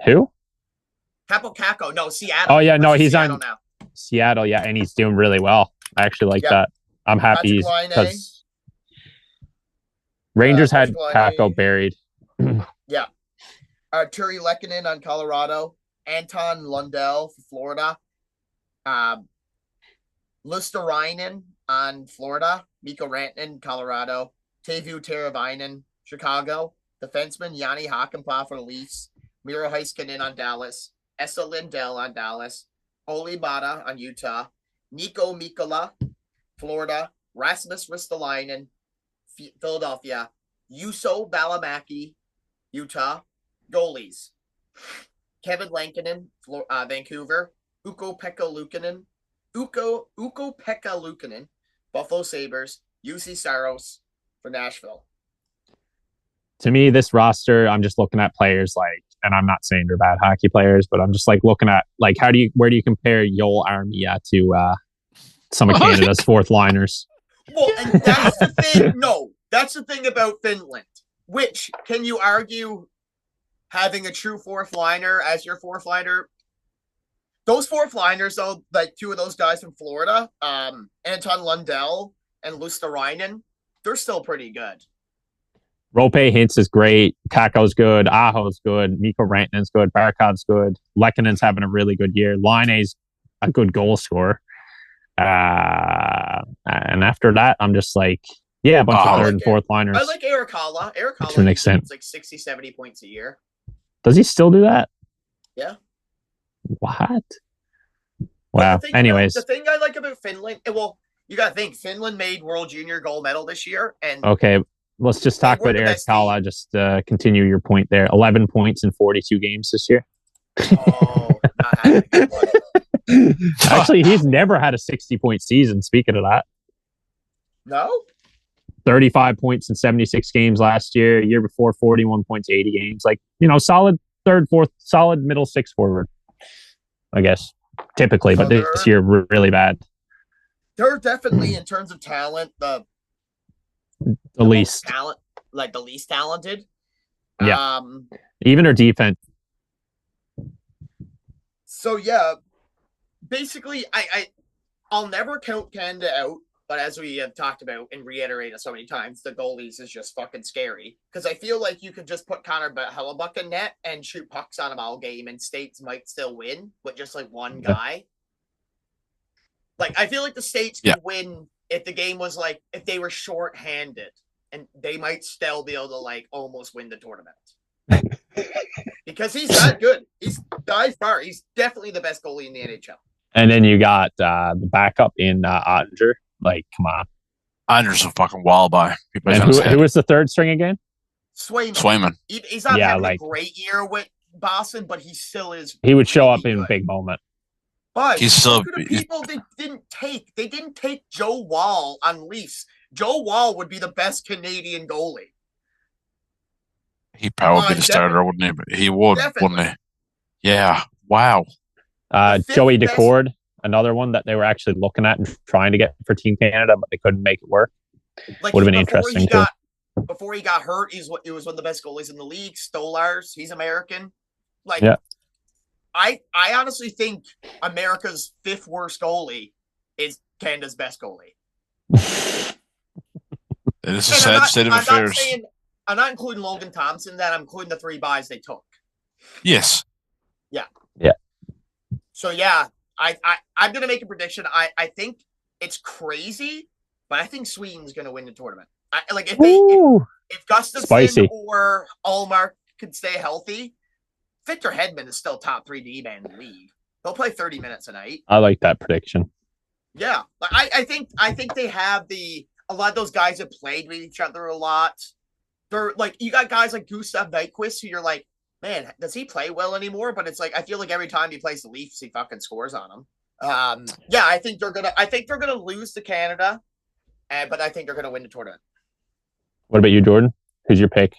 who? Capo Caco, no, Seattle. Oh yeah, no, he's Seattle on now. Seattle, yeah, and he's doing really well. I actually like that. I'm happy because Rangers had Caco buried. Yeah. Turi Lehkonen on Colorado. Anton Lundell for Florida. Luosterainen on Florida. Mikko Rantanen, Colorado. Teuvo Teravainen, Chicago. Defenseman Yanni Hakanpää for the Leafs. Miro Heiskanen on Dallas. Esa Lindell on Dallas. Oli Mata on Utah. Nico Mikkola, Florida. Rasmus Ristolainen, Philadelphia. Juuso Välimäki, Utah. Goalies. Kevin Lankinen, Vancouver. Ukko-Pekka Luukkonen, Buffalo Sabres. UC Saros for Nashville. To me, this roster, I'm just looking at players like, and I'm not saying they're bad hockey players, but I'm just like looking at like, where do you compare Yoel Armia to some of Canada's 4th liners? Well, and that's the thing. No, That's the thing about Finland. Which, can you argue having a true fourth liner as your fourth liner? Those fourth liners, though, like two of those guys from Florida, Anton Lundell and Luosterainen, they're still pretty good. Rope Hintz is great. Kako's good. Aho's good. Mikko Rantanen's good. Barkov's good. Lekkonen's having a really good year. Laine's a good goal scorer. And after that, I'm just like, yeah, a bunch of third and fourth liners. I like Erik Haula. Erik Haula to an extent. It's like 60, 70 points a year. Does he still do that? Yeah. What? Wow. Anyways. The thing I like about Finland, well, you got to think, Finland made World Junior gold medal this year. And okay, let's just talk about Erik Haula. Just continue your point there. 11 points in 42 games this year. Oh, not having a good one. Actually, he's never had a 60-point season, speaking of that. No? 35 points in 76 games last year. Year before, 41 points, 80 games. Like, solid third, fourth, solid middle six forward, I guess, typically. But this year, really bad. They're definitely, in terms of talent, the least talent, like the least talented. Yeah. Even their defense. So yeah, basically, I'll never count Canada out, but as we have talked about and reiterated so many times, the goalies is just fucking scary because I feel like you could just put Connor Hellebuck in net and shoot pucks on him all game, and States might still win, but just like one guy. Like I feel like the States could win if the game was like if they were short-handed, and they might still be able to like almost win the tournament. Because he's that good. He's by far. He's definitely the best goalie in the NHL. And then you got the backup in Ottinger. Like, come on. Ottinger's a fucking wild by. And who was the third string again? Swayman. He's not having a great year with Boston, but he still is. He would show up in a big moment. But he's still people they didn't take Joe Woll on Leafs. Joe Woll would be the best Canadian goalie. He'd probably be the starter, wouldn't he? He would, wouldn't he? Yeah. Wow. Joey Decord, another one that they were actually looking at and trying to get for Team Canada, but they couldn't make it work. Like, would have been interesting too. Before he got hurt, he was one of the best goalies in the league. Stolars, he's American. Like, I honestly think America's fifth worst goalie is Canada's best goalie. It is a sad state of affairs. I'm not including Logan Thompson. That I'm including the 3 buys they took. Yes. Yeah. Yeah. So yeah, I'm gonna make a prediction. I think it's crazy, but I think Sweden's gonna win the tournament. If Gustafsson or Ullmark could stay healthy, Victor Hedman is still top 3 D-man in the league. They'll play 30 minutes a night. I like that prediction. Yeah, I think they have a lot of those guys have played with each other a lot. They're like, you got guys like Gustav Nyquist who you're like, man, does he play well anymore? But it's like I feel like every time he plays the Leafs, he fucking scores on them. I think they're gonna lose to Canada, but I think they're gonna win the tournament. What about you, Jordan? Who's your pick?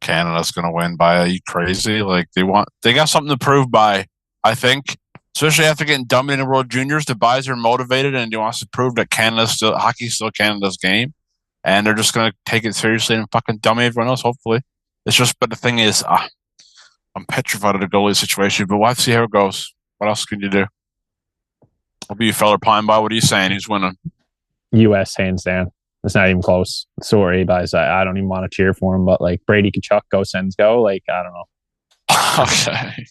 Canada's gonna win by. Are you crazy? Like they got something to prove by. I think, especially after getting dominated in World Juniors, the guys are motivated and he wants to prove that hockey's still Canada's game. And they're just going to take it seriously and fucking dominate everyone else, hopefully. It's just, but the thing is, I'm petrified of the goalie situation, but we'll have to see how it goes. What else can you do? I'll be a fella pine by. What are you saying? He's winning. U.S. hands down. It's not even close. Sorry, guys. I don't even want to cheer for him, but like Brady Tkachuk, go Sens go. Like, I don't know. Okay.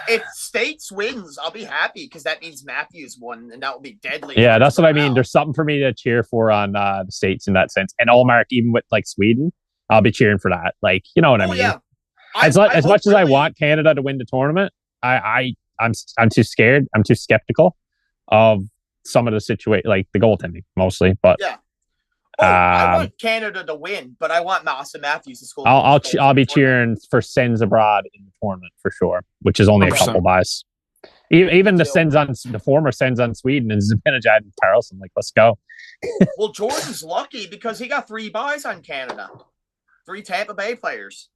If States wins, I'll be happy because that means Matthews won, and that will be deadly. Yeah, that's what I mean. There's something for me to cheer for on the States in that sense. And Ullmark, even with like Sweden, I'll be cheering for that. Like, you know what I mean? Yeah. As much as I want Canada to win the tournament, I'm too scared. I'm too skeptical of some of the situation, like the goaltending mostly. But yeah. I want Canada to win, but I want Austin Matthews to score. I'll be cheering for Sens abroad in the tournament for sure, which is only 100%. A couple buys. Even the former Sens on Sweden and Zibanejad and Carlson, like, let's go. Well, Jordan's lucky because he got 3 buys on Canada, 3 Tampa Bay players.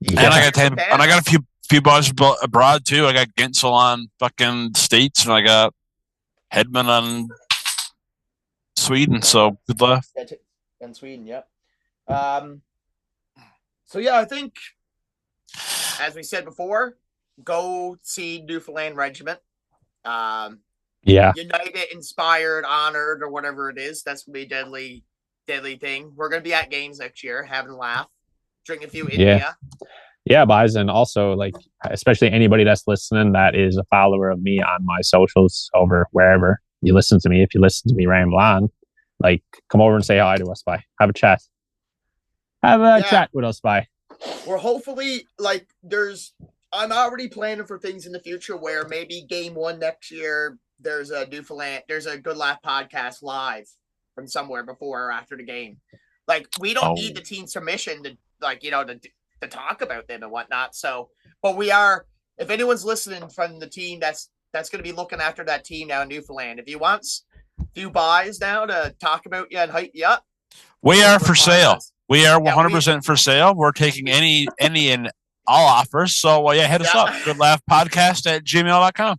And I got a few buys abroad too. I got Gensel on fucking States, and I got Hedman on Sweden. So good luck. And Sweden, yep. So yeah, I think, as we said before, go see Newfoundland Regiment. United, inspired, honored, or whatever it is. That's gonna be a deadly thing. We're gonna be at games next year, having a laugh, drinking a few India. Yeah, guys, and also like especially anybody that's listening that is a follower of me on my socials over wherever you listen to me. If you listen to me ramble on, like come over and say hi to us. Bye. Have a chat. Have a chat with us. Bye. We're hopefully like I'm already planning for things in the future where maybe game 1 next year there's a Good Laff podcast live from somewhere before or after the game. Like we don't need the team's permission to to talk about them and whatnot. So, but we are. If anyone's listening from the team that's going to be looking after that team now in Newfoundland, if you want a few buys now to talk about you and hype you up, we are for sale. We are 100% for sale. We're taking any and all offers. So hit us up. Good Laff Podcast at gmail.com.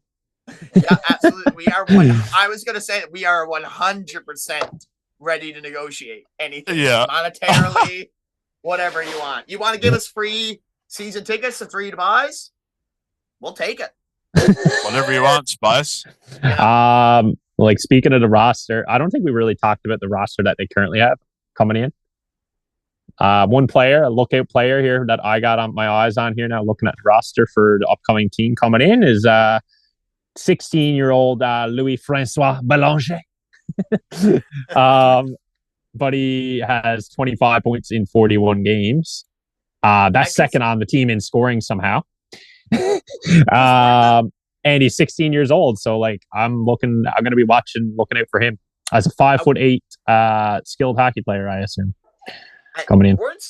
Yeah, absolutely. We are. I was going to say we are 100% ready to negotiate anything. Yeah, monetarily, whatever you want. You want to give us free season tickets to 3 buys? We'll take it. Whatever you want, Spice. Yeah. Like speaking of the roster, I don't think we really talked about the roster that they currently have coming in. One player, a lookout player here that I got on my eyes on here now, looking at the roster for the upcoming team coming in is 16-year-old Louis-Francois Belanger. But he has 25 points in 41 games. That's second on the team in scoring somehow. And he's 16 years old. So like I'm going to be looking out for him as a 5'8" skilled hockey player, I assume. Coming in. Weren't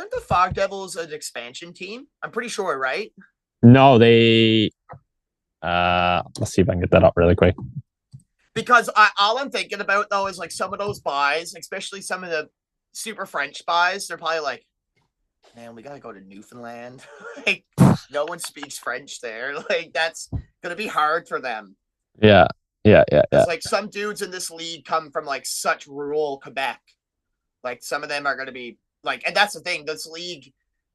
the Fog Devils an expansion team? I'm pretty sure, right? No, they let's see if I can get that up really quick. Because all I'm thinking about though is like some of those buys, especially some of the super French buys, they're probably like, man, we gotta go to Newfoundland. Like no one speaks French there. Like that's gonna be hard for them. Yeah. Like some dudes in this league come from like such rural Quebec. Like some of them are gonna be like, and that's the thing. This league,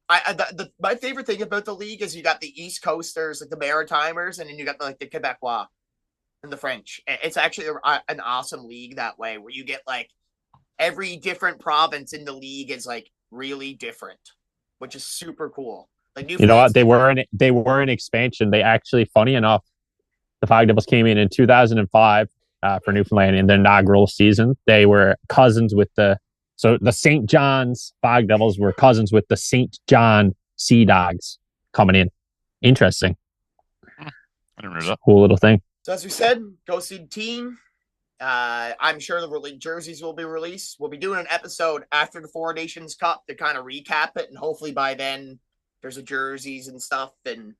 my favorite thing about the league is you got the East Coasters, like the Maritimers, and then you got the Quebecois and the French. It's actually an awesome league that way, where you get like every different province in the league is like really different, which is super cool. Like you know what, they were in expansion. They actually, funny enough, the Fog Devils came in 2005 for Newfoundland in their inaugural season. They were cousins with the St. John's Fog Devils were cousins with the St. John Sea Dogs coming in. Interesting. I didn't know that. Cool little thing. So as we said, go see the team. I'm sure the jerseys will be released. We'll be doing an episode after the Four Nations Cup to kind of recap it, and hopefully by then there's a jerseys and stuff, and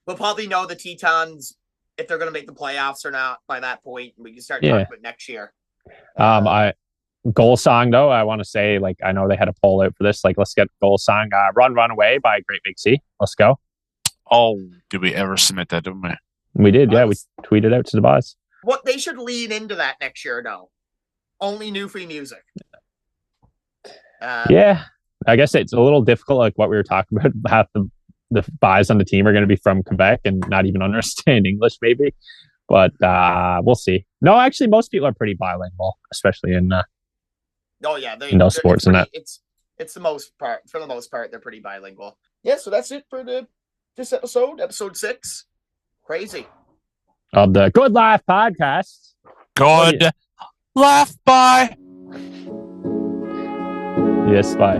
we'll probably know the Tetons if they're going to make the playoffs or not by that point. We can start talking about next year. Goal song though, I want to say, like, I know they had a poll out for this. Like, let's get goal song. Run Away by Great Big Sea. Let's go. Oh, did we ever submit that, didn't we? We did, yeah. We tweeted out to the boys. What they should lean into that next year, though. Only Newfie music. Yeah, I guess it's a little difficult, like what we were talking about. Half the buys on the team are going to be from Quebec and not even understand English, maybe. But we'll see. No, actually, most people are pretty bilingual, especially in in those sports and that. It's the most part. For the most part, they're pretty bilingual. Yeah, so that's it for this episode 6. Crazy. Of the Good Laff Podcast. Good Laff, bye. Yes, bye.